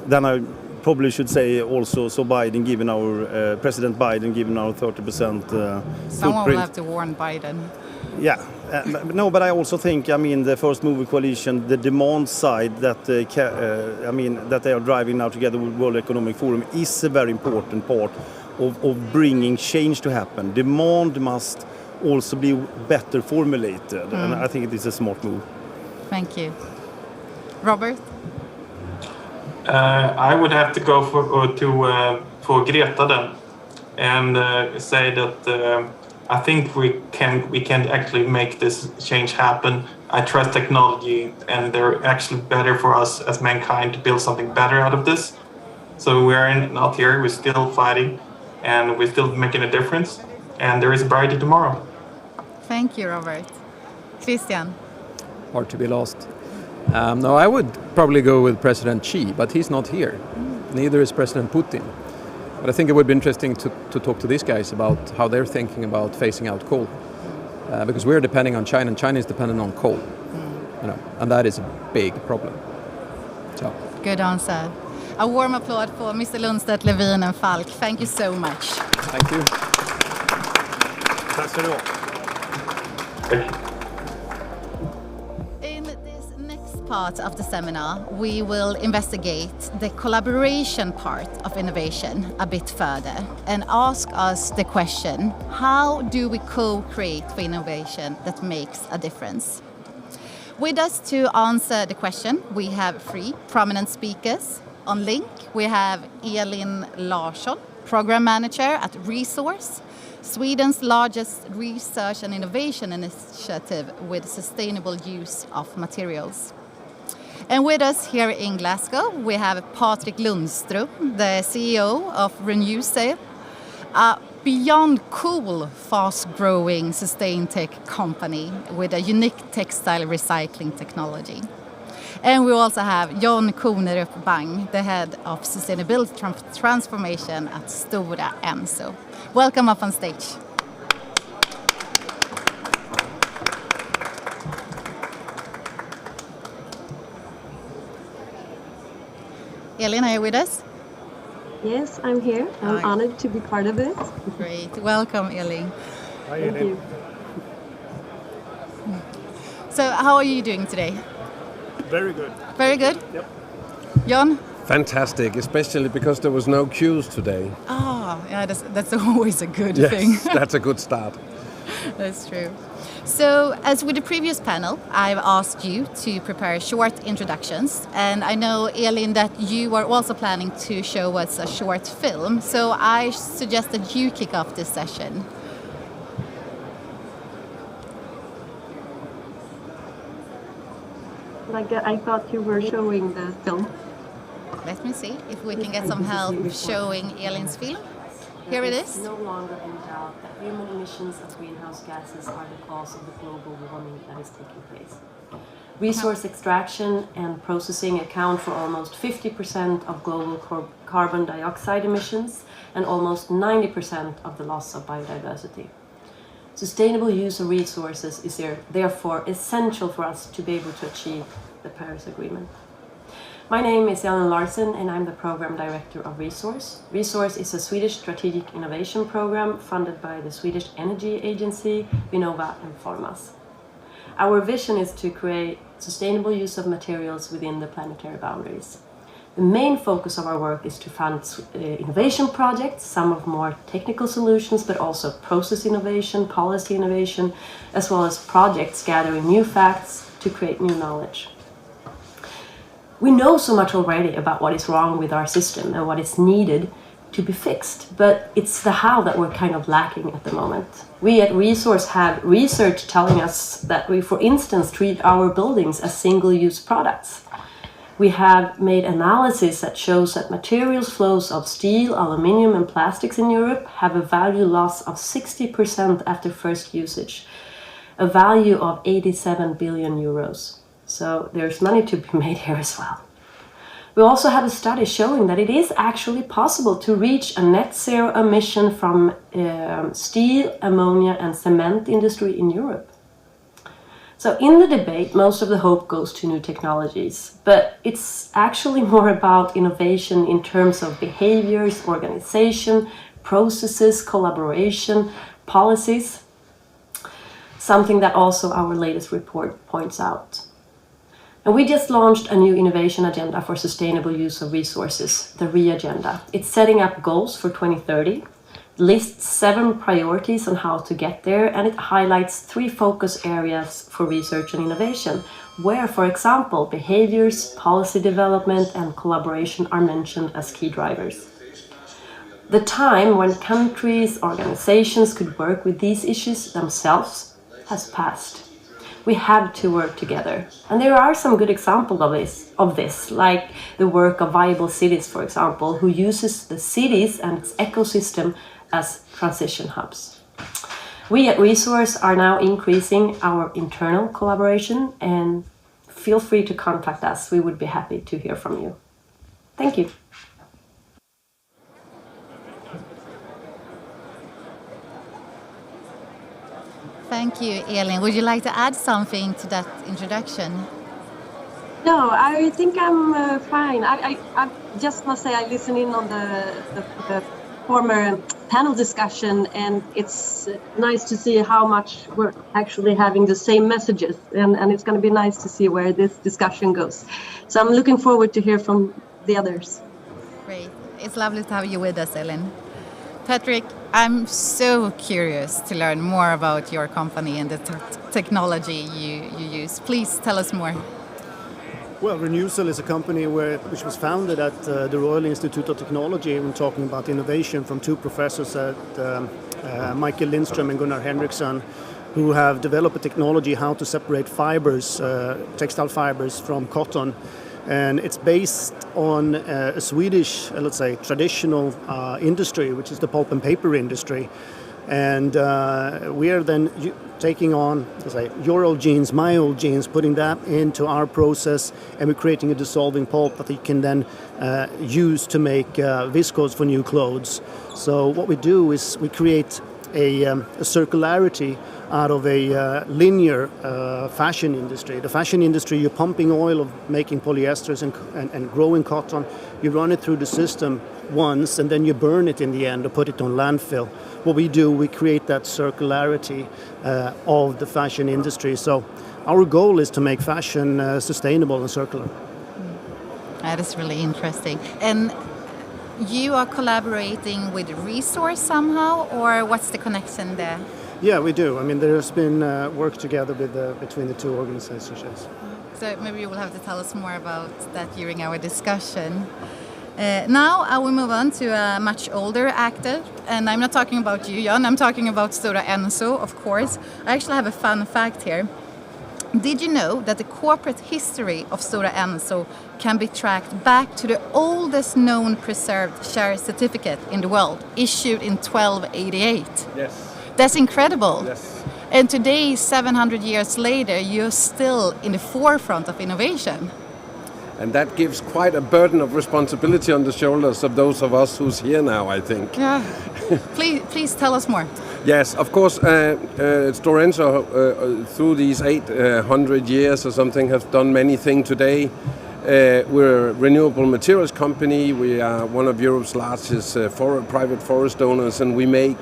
Then I probably should say also, so Biden, given our President Biden, given our 30% Someone footprint. will have to warn Biden. Yeah. No, but I also think, the First Mover Coalition, the demand side that that they are driving now together with World Economic Forum is a very important part of bringing change to happen. Demand must also be better formulated, and I think it is a smart move. Thank you. Robert? I would have to go for Greta then, and say that I think we can actually make this change happen. I trust technology, and they're actually better for us as mankind to build something better out of this. So we're not here. We're still fighting, and we're still making a difference. And there is a brighter tomorrow. Thank you, Robert. Christian? Hard to be lost. No, I would probably go with President Xi, but he's not here. Neither is President Putin. But I think it would be interesting to talk to these guys about how they're thinking about phasing out coal. Because we're depending on China, and China is dependent on coal. And that is a big problem. So. Good answer. A warm applause for Mr. Lundstedt, Levin and Falck. Thank you so much. Thank you. Tack ska du ha. In this next part of the seminar, we will investigate the collaboration part of innovation a bit further and ask us the question, how do we co-create for innovation that makes a difference? With us to answer the question, we have 3 prominent speakers. On link, we have Elin Larsson, Program Manager at Resource, Sweden's largest research and innovation initiative with sustainable use of materials. And with us here in Glasgow, we have Patrik Lundström, the CEO of Renewcell, a beyond cool, fast-growing sustain tech company with a unique textile recycling technology. And we also have Kornerup, the head of sustainability transformation at Stora Enso. Welcome up on stage. Elin, are you with us? Yes, I'm here. I'm honored to be part of it. Great. Welcome, Elin. Hi, Thank you. So, how are you doing today? Very good. Very good? Yep. John? Fantastic, especially because there was no queues today. Yeah, that's always a good thing. Yes, that's a good start. That's true. So, as with the previous panel, I've asked you to prepare short introductions. And I know, Elin, that you are also planning to show us a short film. So I suggest that you kick off this session. I thought you were showing the film. Let me see if we can get some help showing Elin's film. Here it is. No longer in doubt that human emissions of greenhouse gases are the cause of the global warming that is taking place. Resource extraction and processing account for almost 50% of global carbon dioxide emissions and almost 90% of the loss of biodiversity. Sustainable use of resources is therefore essential for us to be able to achieve the Paris Agreement. My name is Elin Larsson and I'm the Program Director of Resource. Resource is a Swedish strategic innovation program funded by the Swedish Energy Agency, Vinnova and Formas. Our vision is to create sustainable use of materials within the planetary boundaries. The main focus of our work is to fund innovation projects, some of more technical solutions, but also process innovation, policy innovation, as well as projects gathering new facts to create new knowledge. We know so much already about what is wrong with our system and what is needed to be fixed, but it's the how that we're kind of lacking at the moment. We at Resource have research telling us that we, for instance, treat our buildings as single-use products. We have made analysis that shows that materials flows of steel, aluminium and plastics in Europe have a value loss of 60% after first usage, a value of 87 billion euros. So there's money to be made here as well. We also have a study showing that it is actually possible to reach a net zero emission from steel, ammonia and cement industry in Europe. So in the debate, most of the hope goes to new technologies, but it's actually more about innovation in terms of behaviors, organization, processes, collaboration, policies, something that also our latest report points out. And we just launched a new innovation agenda for sustainable use of resources, the RE-agenda. It's setting up goals for 2030, lists 7 priorities on how to get there, and it highlights 3 focus areas for research and innovation, where, for example, behaviors, policy development, and collaboration are mentioned as key drivers. The time when countries, organizations could work with these issues themselves has passed. We have to work together. And there are some good examples of this, like the work of Viable Cities, for example, who uses the cities and its ecosystem as transition hubs. We at Resource are now increasing our internal collaboration, and feel free to contact us. We would be happy to hear from you. Thank you. Thank you, Elin. Would you like to add something to that introduction? No, I think I'm fine. I just must say I listened in on the former panel discussion, and it's nice to see how much we're actually having the same messages, and it's going to be nice to see where this discussion goes. So I'm looking forward to hear from the others. Great. It's lovely to have you with us, Elin. Patrik, I'm so curious to learn more about your company and the technology you use. Please tell us more. Well, Renewcell is a company which was founded at the Royal Institute of Technology. When talking about innovation, from 2 professors at Michael Lundström and Gunnar Henriksson, who have developed a technology how to separate fibers, textile fibers, from cotton. And it's based on a Swedish, let's say, traditional industry, which is the pulp and paper industry. And we are then taking on, let's say, your old jeans, my old jeans, putting that into our process, and we're creating a dissolving pulp that you can then use to make viscose for new clothes. So what we do is we create a circularity out of a linear fashion industry. The fashion industry, you're pumping oil of making polyesters and growing cotton. You run it through the system once, and then you burn it in the end or put it on landfill. What we do, we create that circularity of the fashion industry. So our goal is to make fashion sustainable and circular. That is really interesting. And you are collaborating with Resource somehow, or what's the connection there? Yeah, we do. I mean, there's been work together between the 2 organizations. Yes. So maybe you will have to tell us more about that during our discussion. Now I will move on to a much older actor, and I'm not talking about you, Jan, I'm talking about Stora Enso, of course. I actually have a fun fact here. Did you know that the corporate history of Stora Enso can be tracked back to the oldest known preserved share certificate in the world, issued in 1288? Yes. That's incredible. Yes. And today, 700 years later, you're still in the forefront of innovation. And that gives quite a burden of responsibility on the shoulders of those of us who's here now, I think. Yeah. Please tell us more. Yes, of course, Stora Enso, through these 800 years or something, have done many things today. We're a renewable materials company. We are one of Europe's largest private forest owners, and we make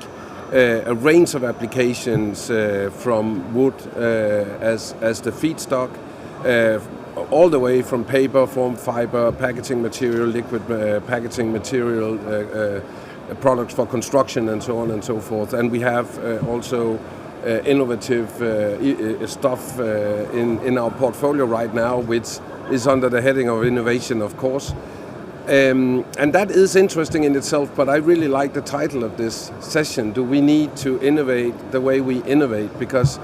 a range of applications from wood as the feedstock, all the way from paper, form fiber, packaging material, liquid packaging material, products for construction and so on and so forth. And we have also innovative stuff in our portfolio right now, which is under the heading of innovation, of course. And that is interesting in itself, but I really like the title of this session, Do We Need to Innovate the Way We Innovate? Because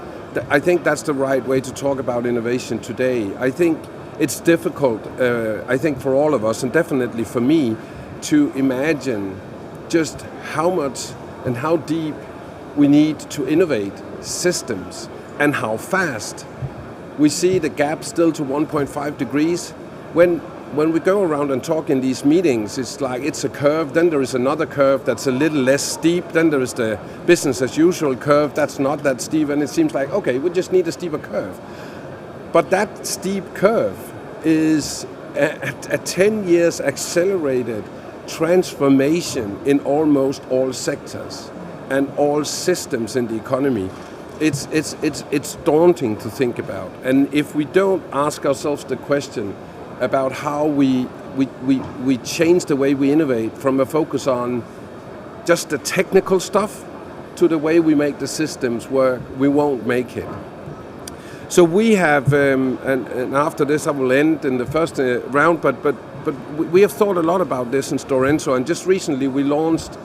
I think that's the right way to talk about innovation today. I think it's difficult, I think for all of us, and definitely for me, to imagine just how much and how deep we need to innovate systems and how fast. We see the gap still to 1.5 degrees. When we go around and talk in these meetings, it's like it's a curve, then there is another curve that's a little less steep, then there is the business as usual curve that's not that steep, and it seems like, okay, we just need a steeper curve. But that steep curve is a 10 years accelerated transformation in almost all sectors and all systems in the economy. It's daunting to think about. And if we don't ask ourselves the question about how we change the way we innovate from a focus on just the technical stuff to the way we make the systems work, we won't make it. So we have, and after this I will end in the first round, but we have thought a lot about this in Stora Enso, and just recently we launched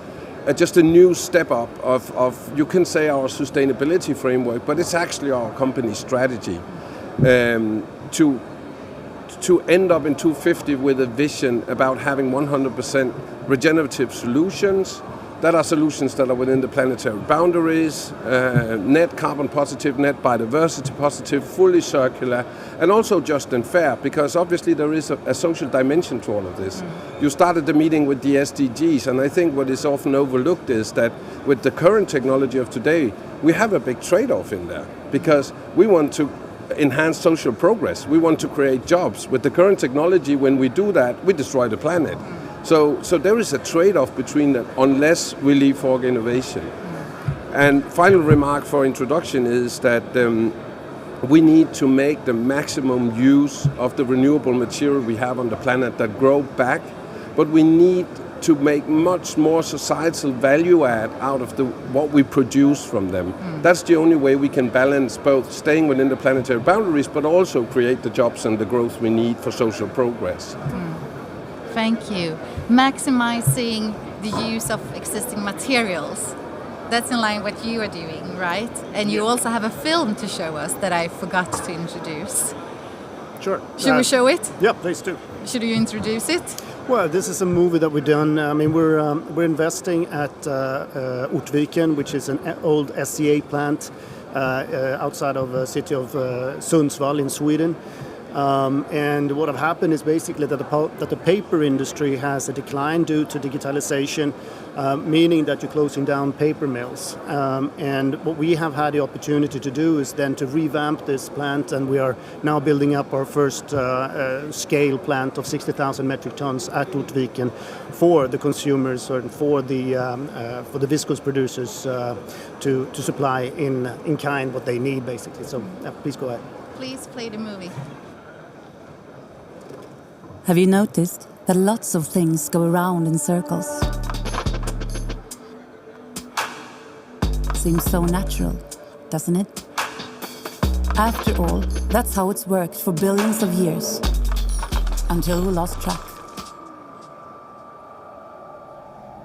just a new step up of, you can say, our sustainability framework, but it's actually our company strategy to end up in 2050 with a vision about having 100% regenerative solutions. That are solutions that are within the planetary boundaries, net carbon positive, net biodiversity positive, fully circular, and also just and fair, because obviously there is a social dimension to all of this. You started the meeting with the SDGs, and I think what is often overlooked is that with the current technology of today, we have a big trade-off in there, because we want to enhance social progress. We want to create jobs. With the current technology, when we do that, we destroy the planet. So there is a trade-off between that unless we leave for innovation. And final remark for introduction is that we need to make the maximum use of the renewable material we have on the planet that grow back, but we need to make much more societal value add out of what we produce from them. That's the only way we can balance both staying within the planetary boundaries, but also create the jobs and the growth we need for social progress. Thank you. Maximizing the use of existing materials. That's in line with what you are doing, right? And you also have a film to show us that I forgot to introduce. Sure. Should we show it? Yeah, please do. Should you introduce it? Well, this is a movie that we've done. I mean, we're investing at Ortviken, which is an old SCA plant outside of the city of Sundsvall in Sweden. And what have happened is basically that the paper industry has a decline due to digitalization, meaning that you're closing down paper mills. And what we have had the opportunity to do is then to revamp this plant, and we are now building up our first scale plant of 60,000 metric tons at Ortviken for the consumers or for the viscose producers to supply in kind what they need, basically. So please go ahead. Please play the movie. Have you noticed that lots of things go around in circles? Seems so natural, doesn't it? After all, that's how it's worked for billions of years, until we lost track.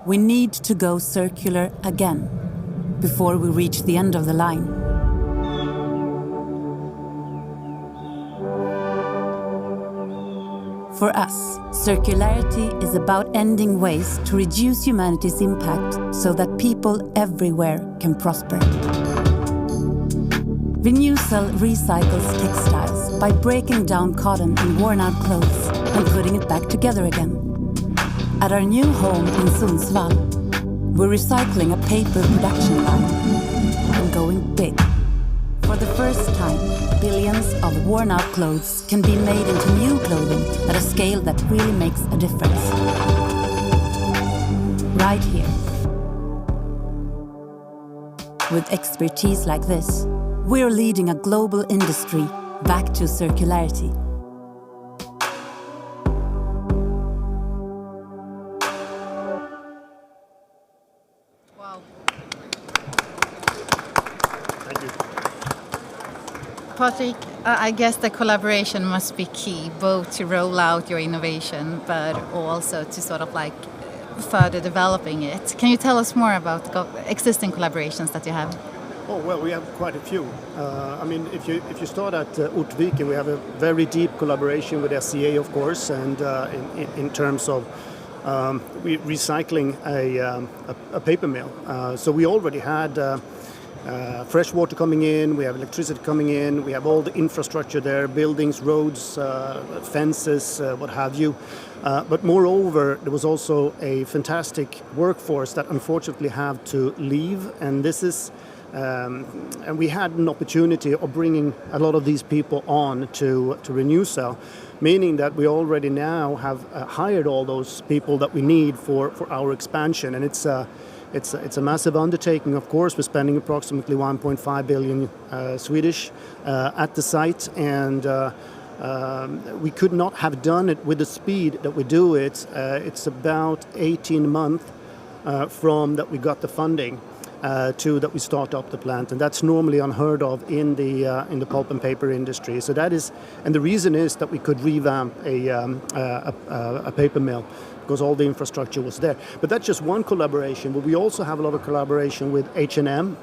We need to go circular again, before we reach the end of the line. For us, circularity is about ending waste to reduce humanity's impact so that people everywhere can prosper. Renewcell recycles textiles by breaking down cotton and worn-out clothes and putting it back together again. At our new home in Sundsvall, we're recycling a paper production line and going big. For the first time, billions of worn-out clothes can be made into new clothing at a scale that really makes a difference. Right here. With expertise like this, we're leading a global industry back to circularity. Patrik, I guess the collaboration must be key, both to roll out your innovation, but also to sort of like further developing it. Can you tell us more about existing collaborations that you have? Oh, well, we have quite a few. I mean, if you start at Ortviken, we have a very deep collaboration with SCA, of course, and in terms of recycling a paper mill. So we already had fresh water coming in, we have electricity coming in, we have all the infrastructure there, buildings, roads, fences, what have you. But moreover, there was also a fantastic workforce that unfortunately have to leave, and this is and we had an opportunity of bringing a lot of these people on to Renewcell, meaning that we already now have hired all those people that we need for our expansion, and it's a massive undertaking. Of course, we're spending approximately 1.5 billion Swedish at the site, and we could not have done it with the speed that we do it. It's about 18 months from that we got the funding to that we start up the plant, and that's normally unheard of in the pulp and paper industry. So that is, and the reason is that we could revamp a paper mill because all the infrastructure was there. But that's just one collaboration. But we also have a lot of collaboration with H&M,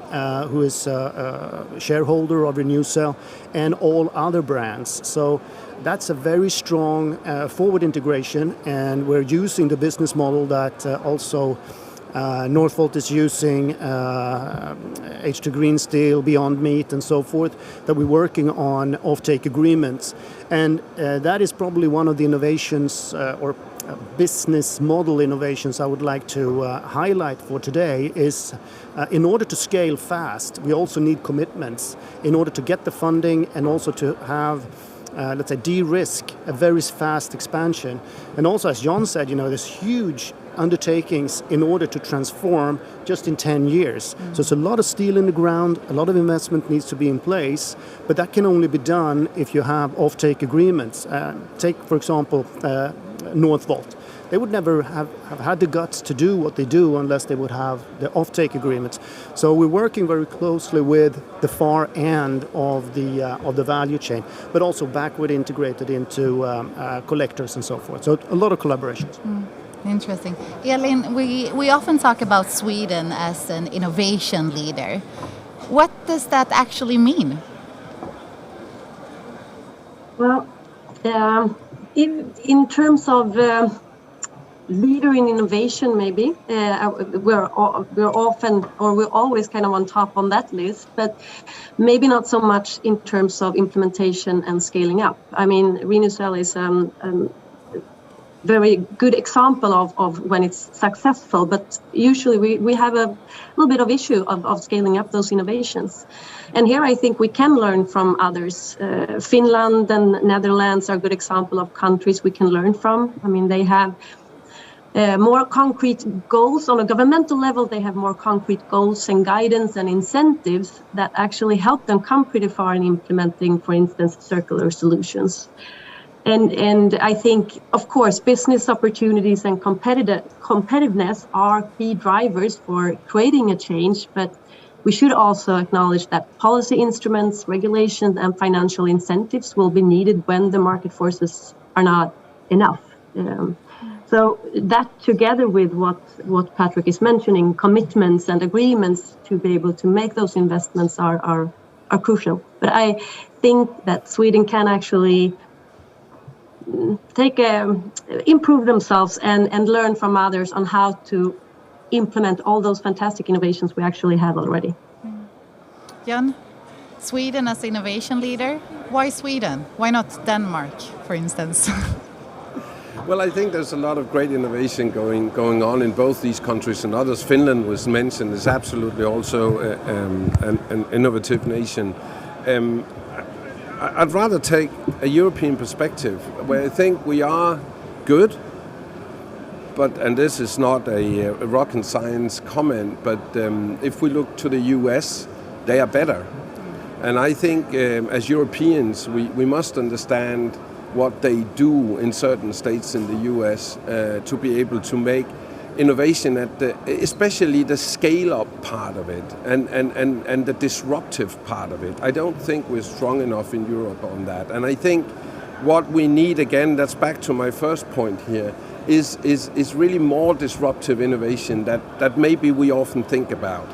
who is a shareholder of Renewcell, and all other brands. So that's a very strong forward integration, and we're using the business model that also Northvolt is using, H2 Green Steel, Beyond Meat, and so forth, that we're working on offtake agreements. And that is probably one of the innovations or business model innovations I would like to highlight for today is in order to scale fast, we also need commitments in order to get the funding and also to have let's say de-risk a very fast expansion. And also, as John said, there's huge undertakings in order to transform just in 10 years. So it's a lot of steel in the ground, a lot of investment needs to be in place, but that can only be done if you have offtake agreements. Take, for example, Northvolt. They would never have had the guts to do what they do unless they would have the offtake agreements. So we're working very closely with the far end of the value chain, but also backward integrated into collectors and so forth. So a lot of collaborations. Interesting. Elin, we often talk about Sweden as an innovation leader. What does that actually mean? Well, in terms of leader in innovation, maybe we're always kind of on top on that list, but maybe not so much in terms of implementation and scaling up. I mean, Renewcell is very good example of when it's successful, but usually we have a little bit of issue of scaling up those innovations. And here I think we can learn from others. Finland and Netherlands are a good example of countries we can learn from. I mean, they have more concrete goals on a governmental level. They have more concrete goals and guidance and incentives that actually help them come pretty far in implementing, for instance, circular solutions. And I think, of course, business opportunities and competitiveness are key drivers for creating a change, but we should also acknowledge that policy instruments, regulations, and financial incentives will be needed when the market forces are not enough. So that, together with what Patrik is mentioning, commitments and agreements to be able to make those investments are crucial. But I think that Sweden can actually improve themselves and learn from others on how to implement all those fantastic innovations we actually have already. Jan, Sweden as innovation leader, why Sweden? Why not Denmark, for instance? Well, I think there's a lot of great innovation going on in both these countries and others. Finland was mentioned, is absolutely also an innovative nation. I'd rather take a European perspective where I think we are good, and this is not a rocket science comment, but if we look to the US, they are better. And I think as Europeans, we must understand what they do in certain states in the US to be able to make innovation especially the scale-up part of it and the disruptive part of it. I don't think we're strong enough in Europe on that. And I think what we need, again, that's back to my first point here, is really more disruptive innovation that maybe we often think about.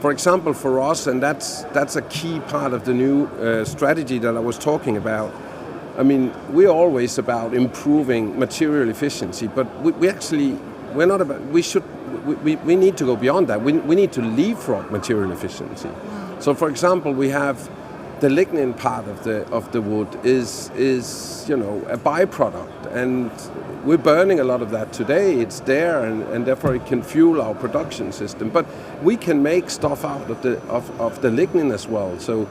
For example, for us, and that's a key part of the new strategy that I was talking about. I mean, we're always about improving material efficiency, but we're not about. We need to go beyond that. We need to leapfrog material efficiency. So, for example, we have the lignin part of the wood is a byproduct, and we're burning a lot of that today. It's there, and therefore it can fuel our production system. But we can make stuff out of the lignin as well. So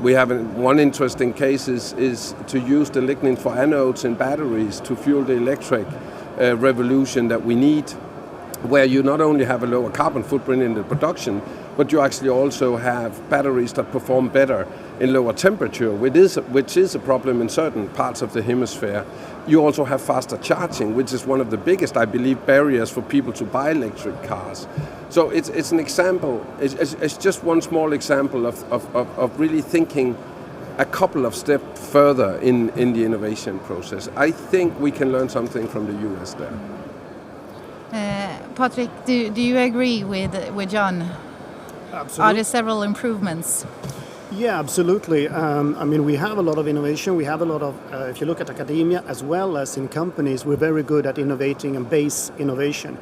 we have one interesting case is to use the lignin for anodes in batteries to fuel the electric revolution that we need, where you not only have a lower carbon footprint in the production, but you actually also have batteries that perform better in lower temperature, which is a problem in certain parts of the hemisphere. You also have faster charging, which is one of the biggest, I believe, barriers for people to buy electric cars. So it's an example, it's just one small example of really thinking a couple of steps further in the innovation process. I think we can learn something from the US there. Patrik, do you agree with John? Absolutely. Are there several improvements? Yeah, absolutely. I mean, we have a lot of innovation. We have a lot of, if you look at academia as well as in companies, we're very good at innovating and base innovation.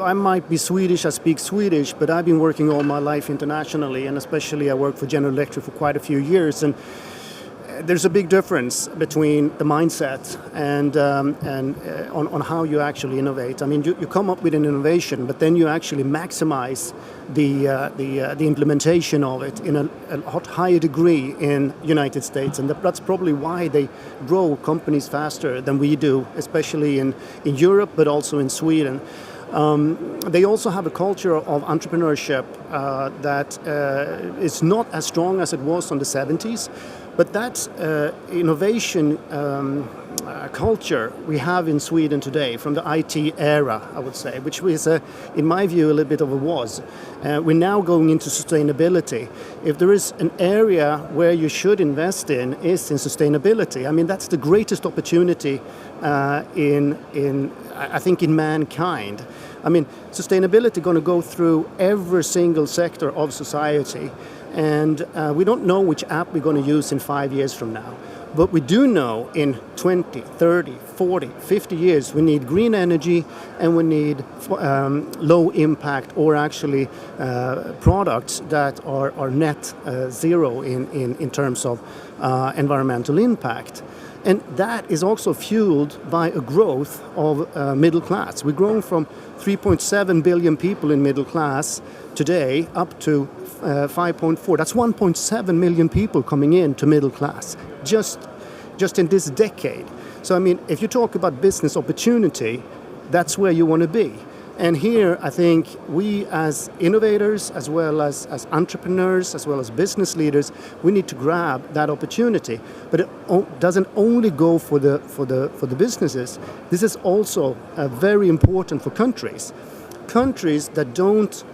I might be Swedish, I speak Swedish, but I've been working all my life internationally, and especially I worked for General Electric for quite a few years. And there's a big difference between the mindset and on how you actually innovate. I mean, you come up with an innovation, but then you actually maximize the implementation of it in a lot higher degree in United States, and that's probably why they grow companies faster than we do, especially in Europe, but also in Sweden. They also have a culture of entrepreneurship that is not as strong as it was in the 70s. But that innovation culture we have in Sweden today, from the IT era, I would say, which was, in my view, a little bit of a was. We're now going into sustainability. If there is an area where you should invest in, is in sustainability. I mean, that's the greatest opportunity I think, in mankind. I mean, sustainability going to go through every single sector of society. And we don't know which app we're going to use in 5 years from now. But we do know in 20, 30, 40, 50 years we need green energy, and we need low impact, or actually products that are net zero in terms of environmental impact. And that is also fueled by a growth of middle class. We've grown from 3.7 billion people in middle class today up to 5.4. That's 1.7 million people coming into middle class just in this decade. So, I mean, if you talk about business opportunity, that's where you want to be. And here, I think we as innovators, as well as entrepreneurs, as well as business leaders, we need to grab that opportunity. But it doesn't only go for the businesses. This is also very important for countries. Countries that don't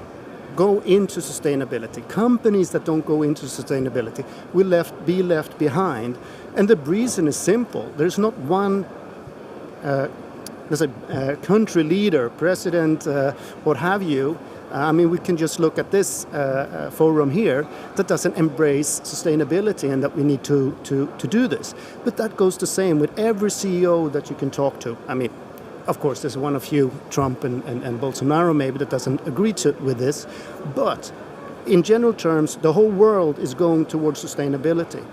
go into sustainability, companies that don't go into sustainability, will be left behind. And the reason is simple. There's not one there's a country leader, president, what have you. I mean, we can just look at this forum here that doesn't embrace sustainability, and that we need to do this. But that goes the same with every CEO that you can talk to. I mean, of course, there's one of you, Trump and Bolsonaro maybe, that doesn't agree with this. But in general terms, the whole world is going towards sustainability.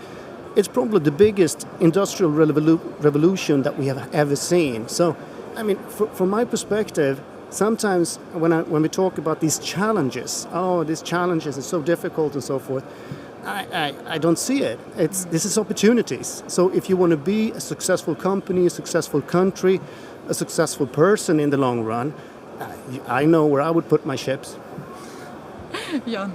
It's probably the biggest industrial revolution that we have ever seen. So, I mean, from my perspective, sometimes when we talk about these challenges, these challenges are so difficult and so forth, I don't see it. This is opportunities. So if you want to be a successful company, a successful country, a successful person in the long run, I know where I would put my chips. Jan.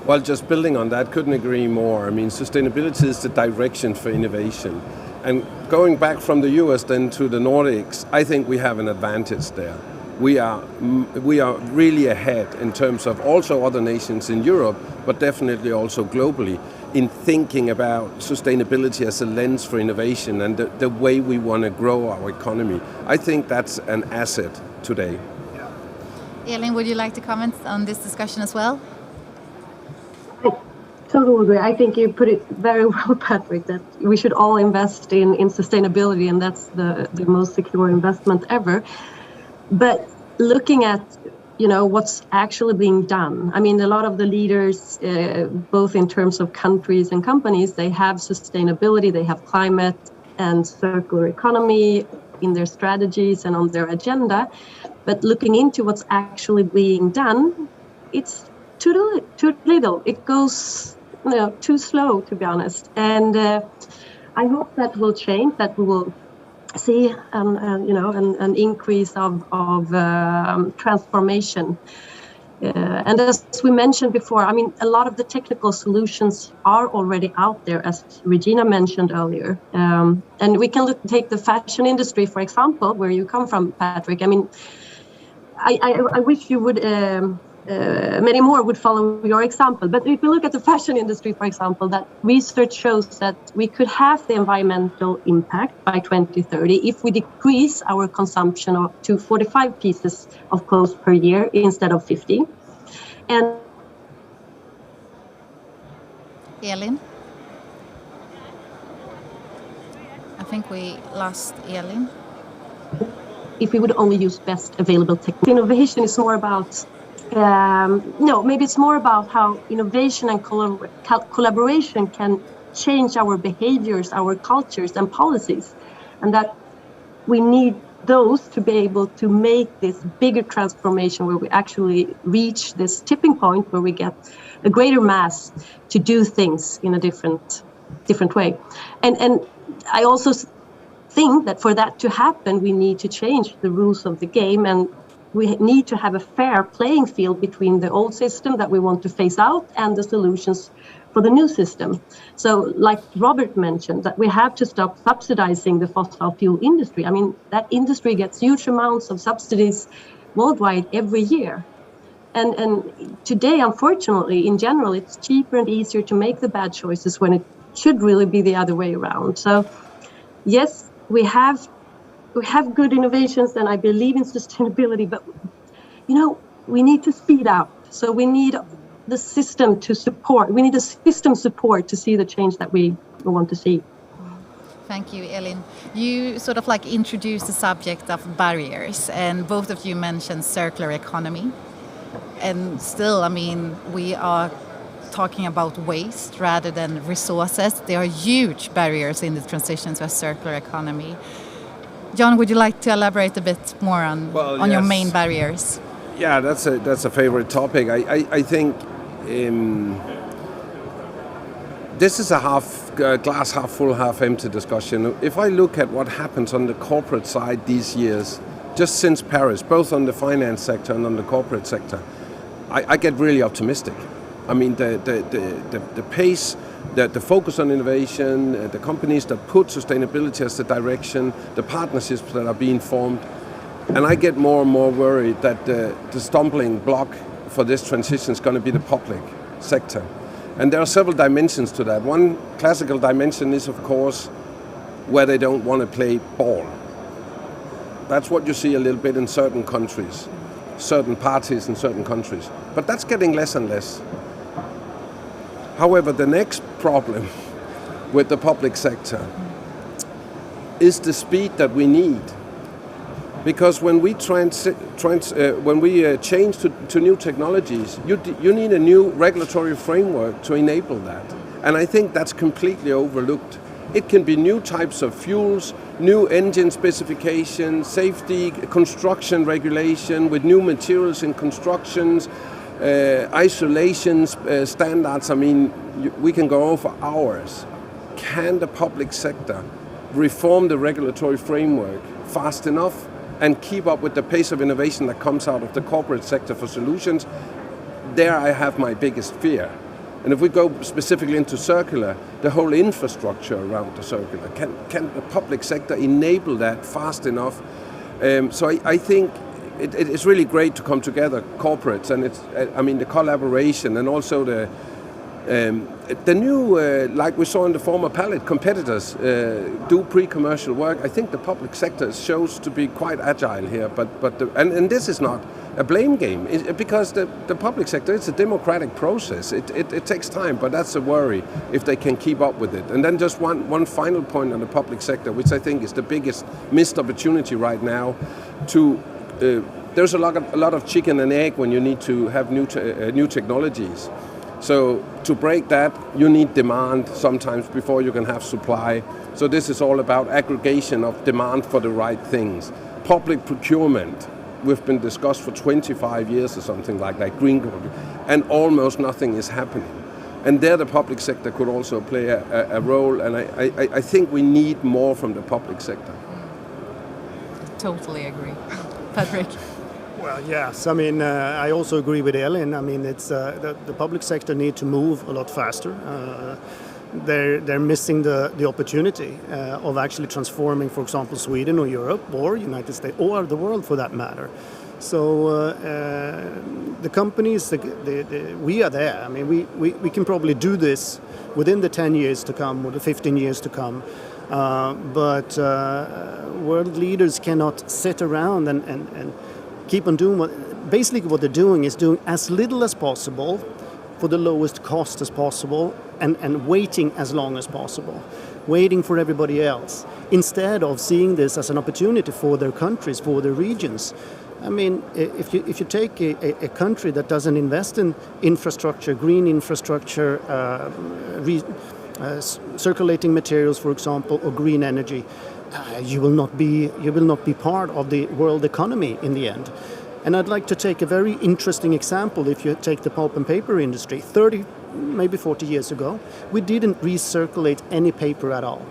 Well, just building on that, couldn't agree more. I mean, sustainability is the direction for innovation. And going back from the US then to the Nordics, I think we have an advantage there. We are really ahead in terms of also other nations in Europe, but definitely also globally, in thinking about sustainability as a lens for innovation and the way we want to grow our economy. I think that's an asset today. Elin, would you like to comment on this discussion as well? Totally agree. I think you put it very well, Patrik, that we should all invest in sustainability, and that's the most secure investment ever. But looking at what's actually being done. I mean, a lot of the leaders, both in terms of countries and companies, they have sustainability, they have climate and circular economy in their strategies and on their agenda. But looking into what's actually being done, it's too little. It goes too slow, to be honest. And I hope that will change, that we will see an increase of transformation. And as we mentioned before, I mean, a lot of the technical solutions are already out there, as Regina mentioned earlier. And we can take the fashion industry, for example, where you come from, Patrik. I mean, I wish you would, many more would follow your example. But if you look at the fashion industry, for example, that research shows that we could have the environmental impact by 2030 if we decrease our consumption to 45 pieces of clothes per year instead of 50. And Elin? I think we lost Elin. If we would only use best available technology. Innovation is more about maybe it's more about how innovation and collaboration can change our behaviors, our cultures and policies, and that we need those to be able to make this bigger transformation where we actually reach this tipping point where we get a greater mass to do things in a different way. And I also think that for that to happen, we need to change the rules of the game, and we need to have a fair playing field between the old system that we want to phase out and the solutions for the new system. So like Robert mentioned, that we have to stop subsidizing the fossil fuel industry. I mean, that industry gets huge amounts of subsidies worldwide every year. And today, unfortunately, in general, it's cheaper and easier to make the bad choices when it should really be the other way around. So yes, we have good innovations, and I believe in sustainability, but we need to speed up. So we need the system to support. We need a system support to see the change that we want to see. Thank you, Elin. You sort of like introduced the subject of barriers, and both of you mentioned circular economy. And still, I mean, we are talking about waste rather than resources. There are huge barriers in the transition to a circular economy. John, would you like to elaborate a bit more on your main barriers? Yeah, that's a favorite topic. I think this is a glass half full, half empty discussion. If I look at what happens on the corporate side these years, just since Paris, both on the finance sector and on the corporate sector, I get really optimistic. I mean, the pace, the focus on innovation, the companies that put sustainability as the direction, the partnerships that are being formed, and I get more and more worried that the stumbling block for this transition is going to be the public sector. And there are several dimensions to that. One classical dimension is, of course, where they don't want to play ball. That's what you see a little bit in certain countries, certain parties in certain countries. But that's getting less and less. However, the next problem with the public sector is the speed that we need. Because when we change to new technologies, you need a new regulatory framework to enable that. And I think that's completely overlooked. It can be new types of fuels, new engine specifications, safety, construction regulation with new materials in constructions, isolation standards. I mean, we can go on for hours. Can the public sector reform the regulatory framework fast enough and keep up with the pace of innovation that comes out of the corporate sector for solutions? There I have my biggest fear. And if we go specifically into circular, the whole infrastructure around the circular, can the public sector enable that fast enough? So I think it's really great to come together, corporates, and the collaboration, and also the new, like we saw in the former pallet, competitors do pre-commercial work. I think the public sector shows to be quite agile here, and this is not a blame game, because the public sector, it's a democratic process. It takes time, but that's a worry if they can keep up with it. And then just one final point on the public sector, which I think is the biggest missed opportunity right now, to there's a lot of chicken and egg when you need to have new technologies. So to break that, you need demand sometimes before you can have supply. So this is all about aggregation of demand for the right things. Public procurement, we've been discussed for 25 years or something like that, green procurement, and almost nothing is happening. And there the public sector could also play a role, and I think we need more from the public sector. Totally agree. Patrik? Well, yes. I mean, I also agree with Elin. I mean, it's the public sector need to move a lot faster. They're missing the opportunity of actually transforming, for example, Sweden or Europe or United States or the world for that matter. So the companies, we are there. I mean, we can probably do this within the 10 years to come or the 15 years to come. But world leaders cannot sit around and keep on doing what they're doing is doing as little as possible for the lowest cost as possible and waiting as long as possible, waiting for everybody else, instead of seeing this as an opportunity for their countries, for their regions. I mean, if you take a country that doesn't invest in infrastructure, green infrastructure, circulating materials, for example, or green energy, you will not be part of the world economy in the end. And I'd like to take a very interesting example. If you take the pulp and paper industry, 30, maybe 40 years ago, we didn't recirculate any paper at all.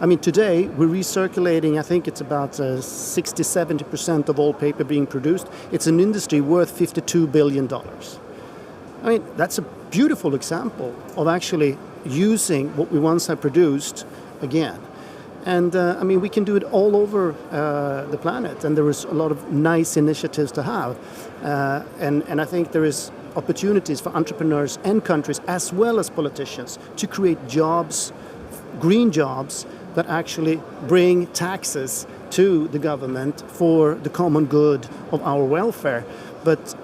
I mean, today we're recirculating, I think it's about 60-70% of all paper being produced. It's an industry worth $52 billion. I mean, that's a beautiful example of actually using what we once have produced again. And I mean, we can do it all over the planet, and there is a lot of nice initiatives to have. And I think there is opportunities for entrepreneurs and countries as well as politicians to create jobs, green jobs, that actually bring taxes to the government for the common good of our welfare. But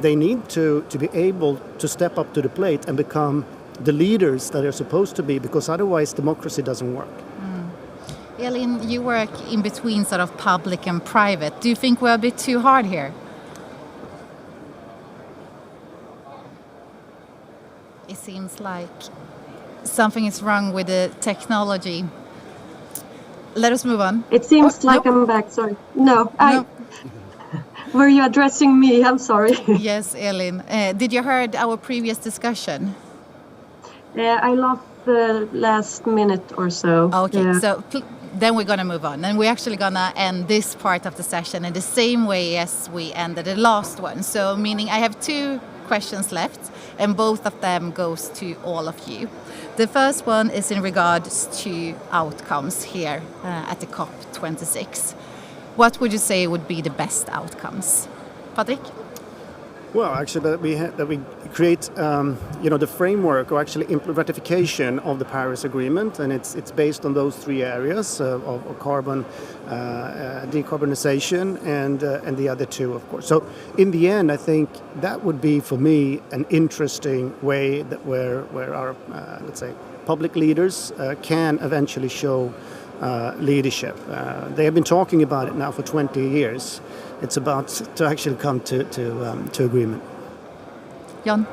they need to be able to step up to the plate and become the leaders that they're supposed to be, because otherwise democracy doesn't work. Elin, you work in between sort of public and private. Do you think we're a bit too hard here? It seems like something is wrong with the technology. Let us move on. It seems like I'm back, sorry. No. Were you addressing me? I'm sorry. Yes, Elin. Did you heard our previous discussion? I lost the last minute or so. Okay, yeah. So then we're going to move on. And we're actually going to end this part of the session in the same way as we ended the last one. So meaning I have 2 questions left, and both of them goes to all of you. The first one is in regards to outcomes here at the COP26. What would you say would be the best outcomes? Patrik? Well, actually, that we create, the framework or actually ratification of the Paris Agreement, and it's based on those 3 areas of carbon decarbonization and the other 2, of course. So, in the end, I think that would be for me an interesting way that where our let's say public leaders can eventually show leadership. They have been talking about it now for 20 years. It's about to actually come to agreement. Jan?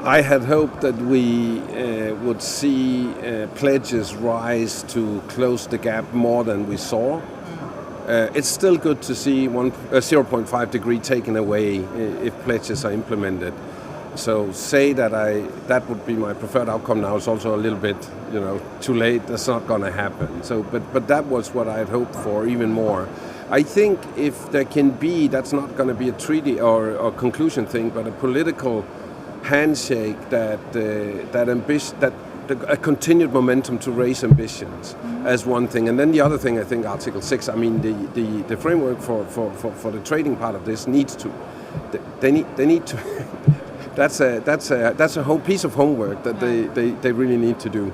I had hoped that we would see pledges rise to close the gap more than we saw. It's still good to see 0.5 degree taken away if pledges are implemented. So say that would be my preferred outcome now. It's also a little bit, too late. That's not going to happen. So, but that was what I had hoped for even more. I think if there can be, that's not going to be a treaty or conclusion thing, but a political handshake a continued momentum to raise ambitions as one thing. And then the other thing, I think Article 6, I mean, the framework for the trading part of this needs to, they need to, that's a whole piece of homework that they really need to do.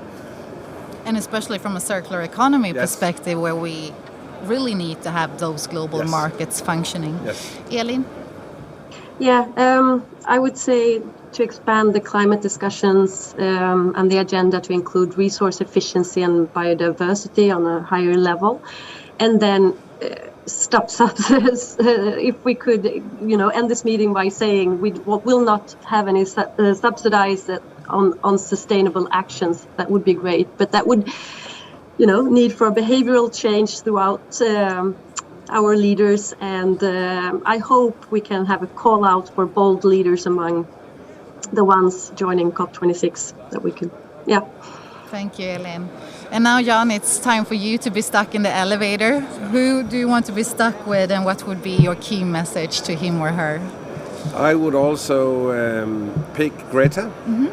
And especially from a circular economy perspective, where we really need to have those global markets functioning. Yes. Elin? Yeah, I would say to expand the climate discussions and the agenda to include resource efficiency and biodiversity on a higher level, and then stop subsidies. If we could, end this meeting by saying we will not have any subsidize on sustainable actions, that would be great. But that would, need for behavioral change throughout our leaders, and I hope we can have a call out for bold leaders among the ones joining COP26 that we can, Thank you, Elin. And now, Jan, it's time for you to be stuck in the elevator. Who do you want to be stuck with, and what would be your key message to him or her? I would also pick Greta. Mm-hmm.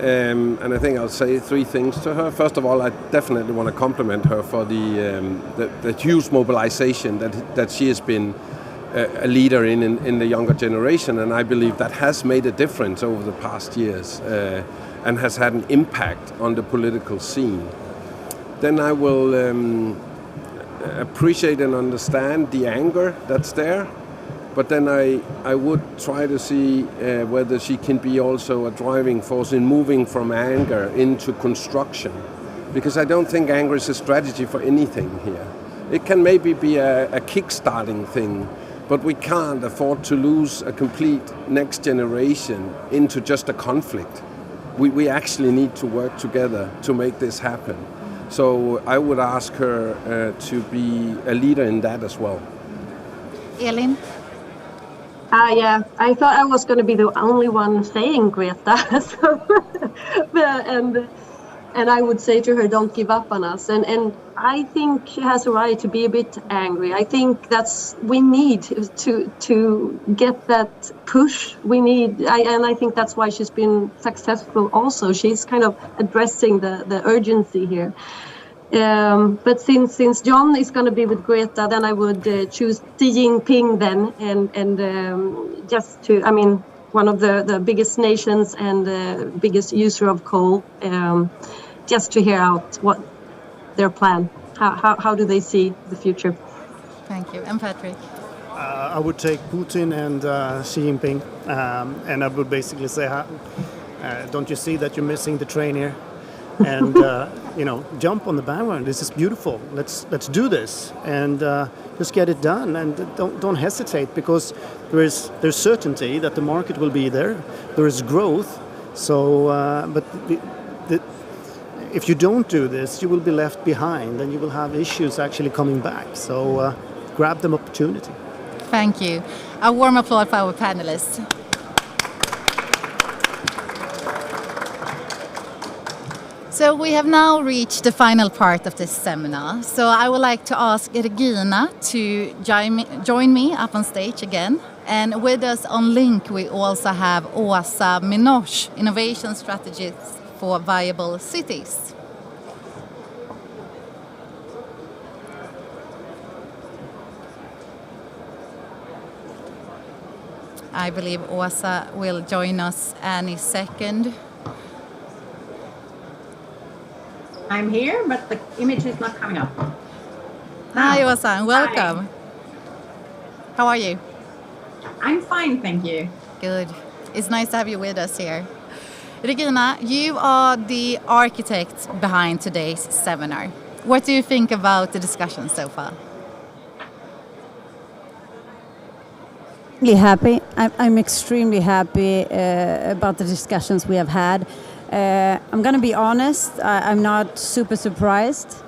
And I think I'll say three things to her. First of all, I definitely want to compliment her for the huge mobilization that she has been a leader in the younger generation, and I believe that has made a difference over the past years and has had an impact on the political scene. Then I will appreciate and understand the anger that's there, but then I would try to see whether she can be also a driving force in moving from anger into construction, because I don't think anger is a strategy for anything here. It can maybe be a kick-starting thing, but we can't afford to lose a complete next generation into just a conflict. We actually need to work together to make this happen. So I would ask her to be a leader in that as well. Elin? I thought I was going to be the only one saying Greta. And I would say to her, don't give up on us. And I think she has a right to be a bit angry. I think we need to get that push. And I think that's why she's been successful also. She's kind of addressing the urgency here. But since John is going to be with Greta, then I would choose Xi Jinping then, and just to, one of the biggest nations and the biggest user of coal, just to hear out what their plan, how do they see the future. Thank you. And Patrik? I would take Putin and Xi Jinping, and I would basically say, don't you see that you're missing the train here? And jump on the bandwagon. This is beautiful. Let's do this and just get it done. And don't hesitate, because there's certainty that the market will be there. There is growth. So, but if you don't do this, you will be left behind, and you will have issues actually coming back. So, grab the opportunity. Thank you. A warm applause for our panelists. So we have now reached the final part of this seminar. So I would like to ask Regina to join me up on stage again. And with us on link, we also have Åsa Minoz, Innovation Strategist for Viable Cities. I believe Åsa will join us any second. I'm here, but the image is not coming up. Hi, Åsa, and welcome. Hi. How are you? I'm fine, thank you. Good. It's nice to have you with us here. Regina, you are the architect behind today's seminar. What do you think about the discussion so far? Happy. I'm extremely happy about the discussions we have had. I'm going to be honest, I'm not super surprised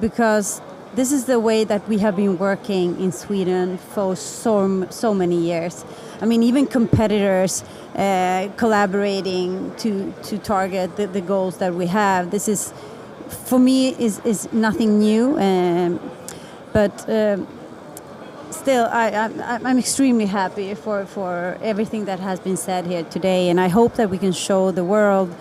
because this is the way that we have been working in Sweden for so many years. Even competitors collaborating to target the goals that we have. This is, for me, is nothing new, but still, I'm extremely happy for everything that has been said here today, and I hope that we can show the world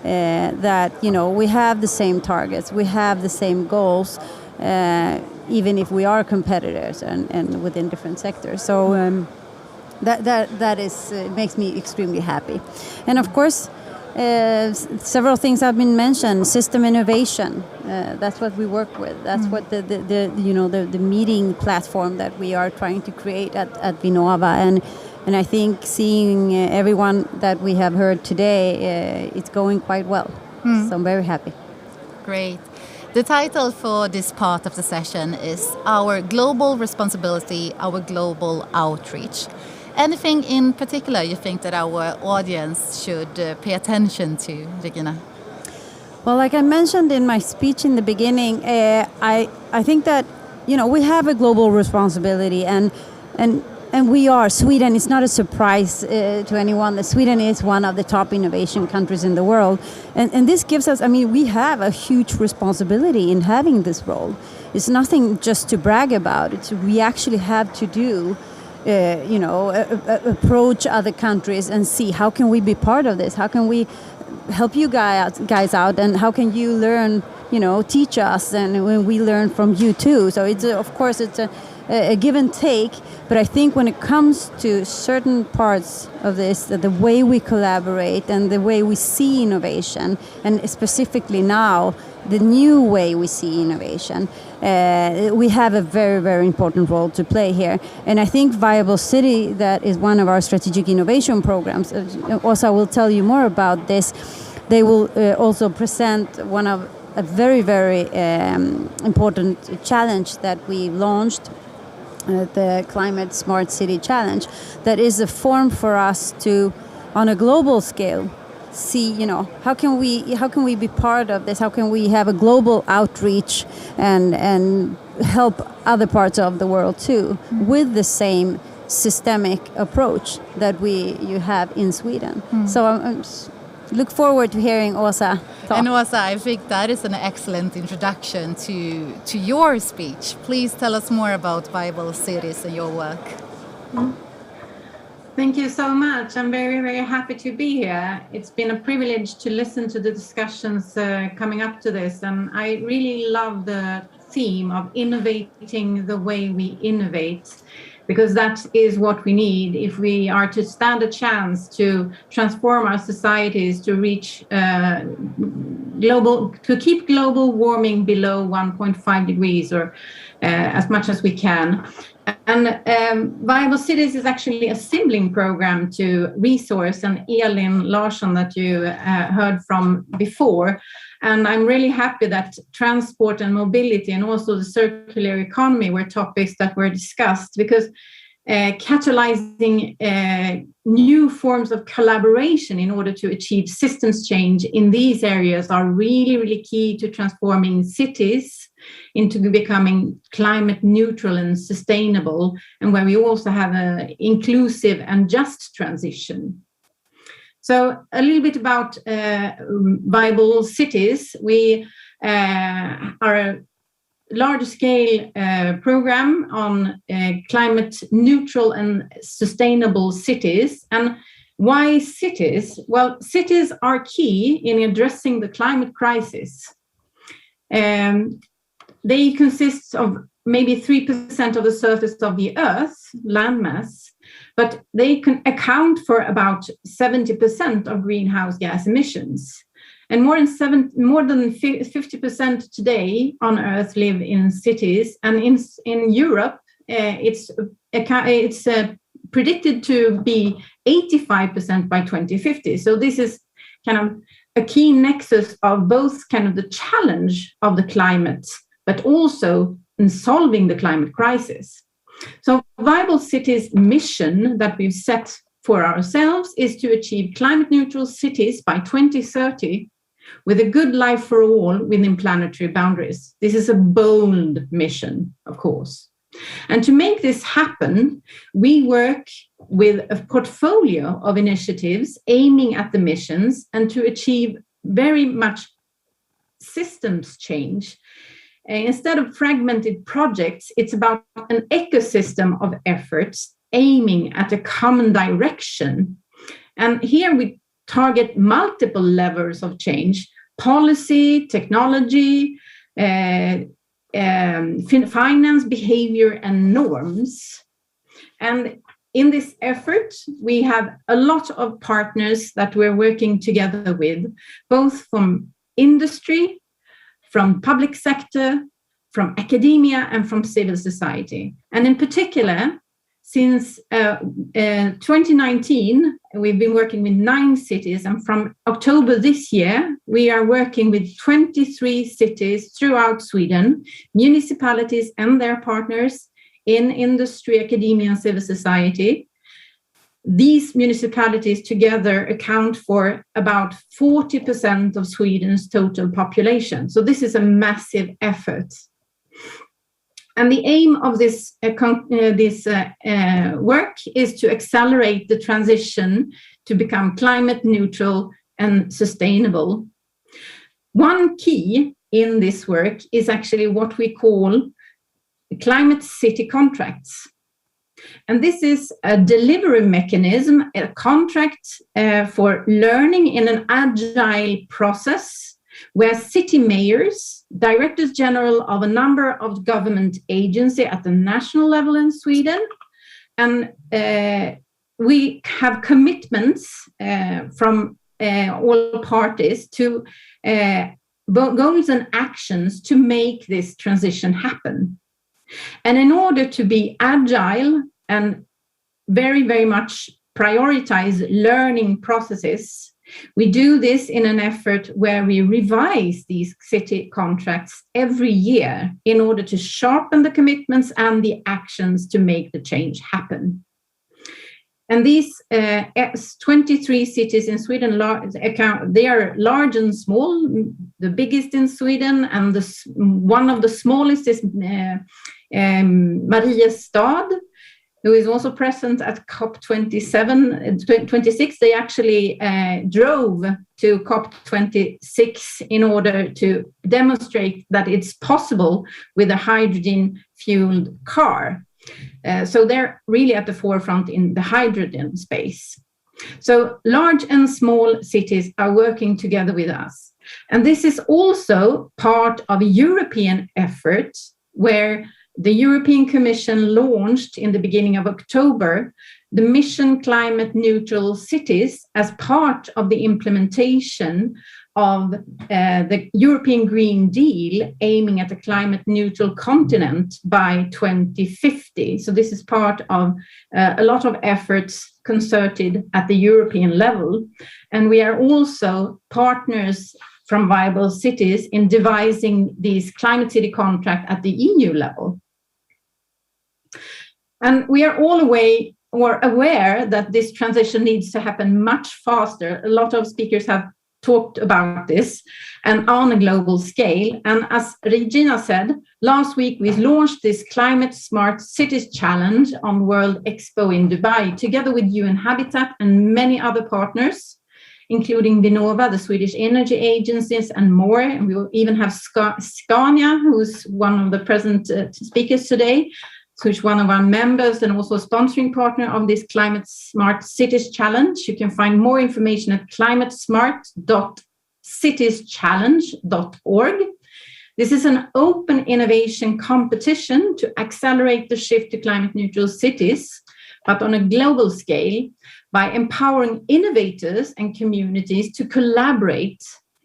that we have the same targets, we have the same goals, even if we are competitors and within different sectors. So that is makes me extremely happy, and of course. Several things have been mentioned. System innovation. That's what we work with. That's what the meeting platform that we are trying to create at Vinnova. And I think seeing everyone that we have heard today, it's going quite well. So I'm very happy. Great. The title for this part of the session is Our Global Responsibility, Our Global Outreach. Anything in particular you think that our audience should pay attention to, Regina? Well, like I mentioned in my speech in the beginning, I think that we have a global responsibility, and we are. Sweden is not a surprise to anyone that Sweden is one of the top innovation countries in the world, and this gives us. We have a huge responsibility in having this role. It's nothing just to brag about. We actually have to do. Approach other countries and see how can we be part of this? How can we help you guys out? And how can you learn? Teach us, and when we learn from you too. So it's of course it's a give and take. But I think when it comes to certain parts of this, the way we collaborate and the way we see innovation, and specifically now the new way we see innovation, we have a very, very important role to play here. And I think Viable City, that is one of our strategic innovation programs, also will tell you more about this. They will also present one of a very, very important challenge that we launched, the Climate Smart City Challenge, that is a form for us to, on a global scale, see, how can we be part of this? How can we have a global outreach and help other parts of the world too, with the same systemic approach that you have in Sweden. So I'm look forward to hearing Åsa talk. And Åsa, I think that is an excellent introduction to your speech. Please tell us more about Viable Cities and your work. Thank you so much. I'm very, very happy to be here. It's been a privilege to listen to the discussions coming up to this. And I really love the theme of innovating the way we innovate, because that is what we need if we are to stand a chance to transform our societies, to reach to keep global warming below 1.5 degrees or as much as we can. And Viable Cities is actually a sibling program to Resource and Elin Larsson that you heard from before. And I'm really happy that transport and mobility and also the circular economy were topics that were discussed, because catalyzing new forms of collaboration in order to achieve systems change in these areas are really, really key to transforming cities into becoming climate neutral and sustainable, and where we also have an inclusive and just transition. So a little bit about Viable Cities. We are a large-scale program on climate neutral and sustainable cities. And why cities? Well, cities are key in addressing the climate crisis. They consist of maybe 3% of the surface of the Earth, landmass, but they can account for about 70% of greenhouse gas emissions. And more than 50% today on Earth live in cities, and in Europe, it's predicted to be 85% by 2050. So this is kind of a key nexus of both kind of the challenge of the climate, but also in solving the climate crisis. So Viable Cities' mission that we've set for ourselves is to achieve climate neutral cities by 2030 with a good life for all within planetary boundaries. This is a bold mission, of course. And to make this happen, we work with a portfolio of initiatives aiming at the missions and to achieve very much systems change. Instead of fragmented projects, it's about an ecosystem of efforts aiming at a common direction. And here we target multiple levels of change: policy, technology, finance, behavior, and norms. And in this effort, we have a lot of partners that we're working together with, both from industry, from public sector, from academia, and from civil society. And in particular, since 2019, we've been working with 9 cities, and from October this year, we are working with 23 cities throughout Sweden, municipalities and their partners in industry, academia, and civil society. These municipalities together account for about 40% of Sweden's total population. So this is a massive effort. And the aim of this work is to accelerate the transition to become climate neutral and sustainable. One key in this work is actually what we call climate city contracts. And this is a delivery mechanism, a contract for learning in an agile process where city mayors, directors general of a number of government agencies at the national level in Sweden, and we have commitments from all parties to goals and actions to make this transition happen. And in order to be agile and very, very much prioritize learning processes, we do this in an effort where we revise these city contracts every year in order to sharpen the commitments and the actions to make the change happen. And these 23 cities in Sweden, they are large and small. The biggest in Sweden, and one of the smallest is Mariestad, who is also present at COP26. They actually drove to COP26 in order to demonstrate that it's possible with a hydrogen-fueled car. So they're really at the forefront in the hydrogen space. So large and small cities are working together with us. And this is also part of a European effort where the European Commission launched in the beginning of October the Mission Climate Neutral Cities as part of the implementation of the European Green Deal, aiming at a climate neutral continent by 2050. So this is part of a lot of efforts concerted at the European level. And we are also partners from Viable Cities in devising these climate city contracts at the EU level. And we are all aware that this transition needs to happen much faster. A lot of speakers have talked about this, and on a global scale. And as Regina said, last week we launched this Climate Smart Cities Challenge on World Expo in Dubai, together with UN Habitat and many other partners, including Vinnova, the Swedish energy agencies, and more. And we will even have Scania, who's one of the present speakers today, which is one of our members and also a sponsoring partner of this Climate Smart Cities Challenge. You can find more information at climatesmart.citieschallenge.org. This is an open innovation competition to accelerate the shift to climate neutral cities, but on a global scale, by empowering innovators and communities to collaborate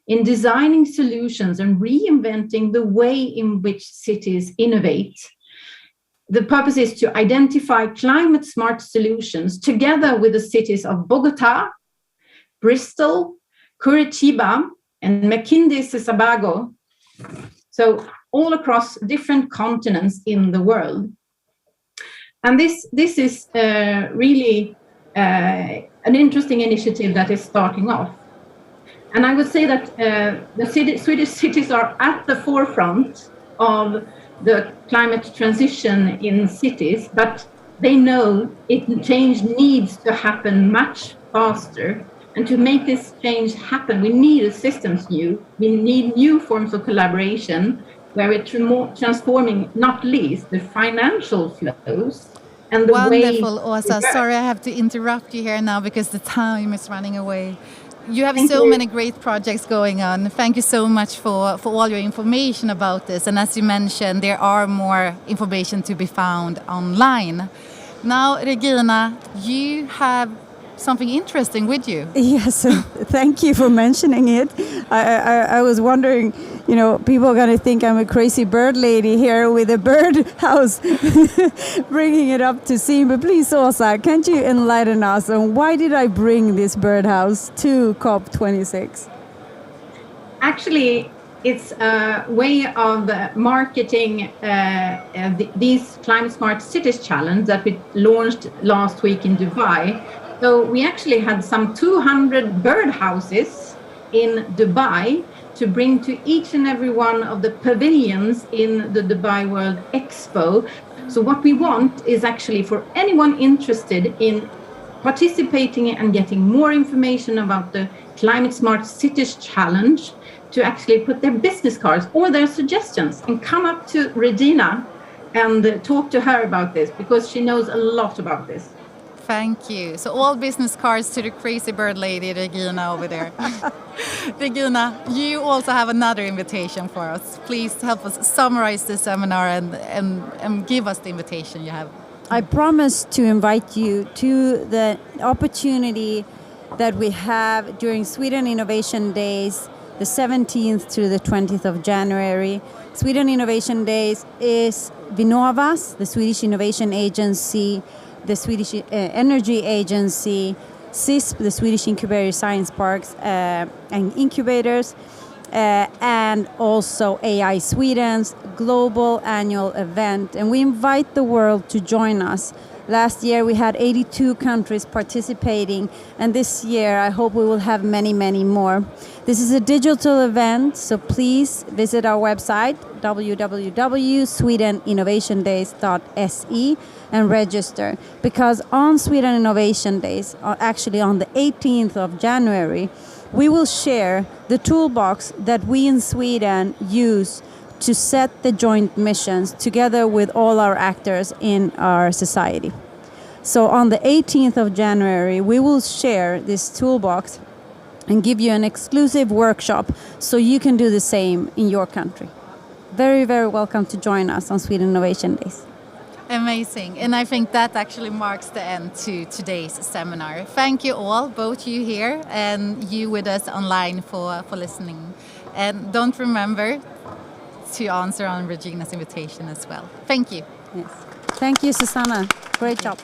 in designing solutions and reinventing the way in which cities innovate. The purpose is to identify climate smart solutions together with the cities of Bogota, Bristol, Curitiba, and Mequinez-Sabago. So all across different continents in the world. And this is really an interesting initiative that is starting off. And I would say that the Swedish cities are at the forefront of the climate transition in cities, but they know change needs to happen much faster. And to make this change happen, we need a systems view. We need new forms of collaboration where we're transforming, not least, the financial flows and the Wonderful, way... Åsa. Sorry, I have to interrupt you here now because the time is running away. You have so many great projects going on. Thank you so much for all your information about this. And as you mentioned, there are more information to be found online. Now, Regina, you have something interesting with you. Yes, thank you for mentioning it. I was wondering, people are going to think I'm a crazy bird lady here with a bird house, bringing it up to scene. But please, Åsa, can't you enlighten us on why did I bring this birdhouse to COP26? Actually, it's a way of marketing these Climate Smart Cities Challenge that we launched last week in Dubai. So we actually had some 200 birdhouses in Dubai to bring to each and every one of the pavilions in the Dubai World Expo. So what we want is actually for anyone interested in participating and getting more information about the Climate Smart Cities Challenge to actually put their business cards or their suggestions and come up to Regina and talk to her about this, because she knows a lot about this. Thank you. So all business cards to the crazy bird lady, Regina, over there. Regina, you also have another invitation for us. Please help us summarize the seminar and give us the invitation you have. I promise to invite you to the opportunity that we have during Sweden Innovation Days, the 17th to the 20th of January. Sweden Innovation Days is Vinnova's, the Swedish Innovation Agency, the Swedish Energy Agency, CISP, the Swedish Incubator Science Parks and Incubators, and also AI Sweden's global annual event. And we invite the world to join us. Last year we had 82 countries participating, and this year I hope we will have many, many more. This is a digital event, so please visit our website www.swedeninnovationdays.se and register, because on Sweden Innovation Days, actually on the 18th of January, we will share the toolbox that we in Sweden use to set the joint missions together with all our actors in our society. So on the 18th of January, we will share this toolbox and give you an exclusive workshop so you can do the same in your country. Very, very welcome to join us on Sweden Innovation Days. Amazing. And I think that actually marks the end to today's seminar. Thank you all, both you here and you with us online for listening. And don't remember to answer on Regina's invitation as well. Thank you. Yes. Thank you, Susanna. Great job.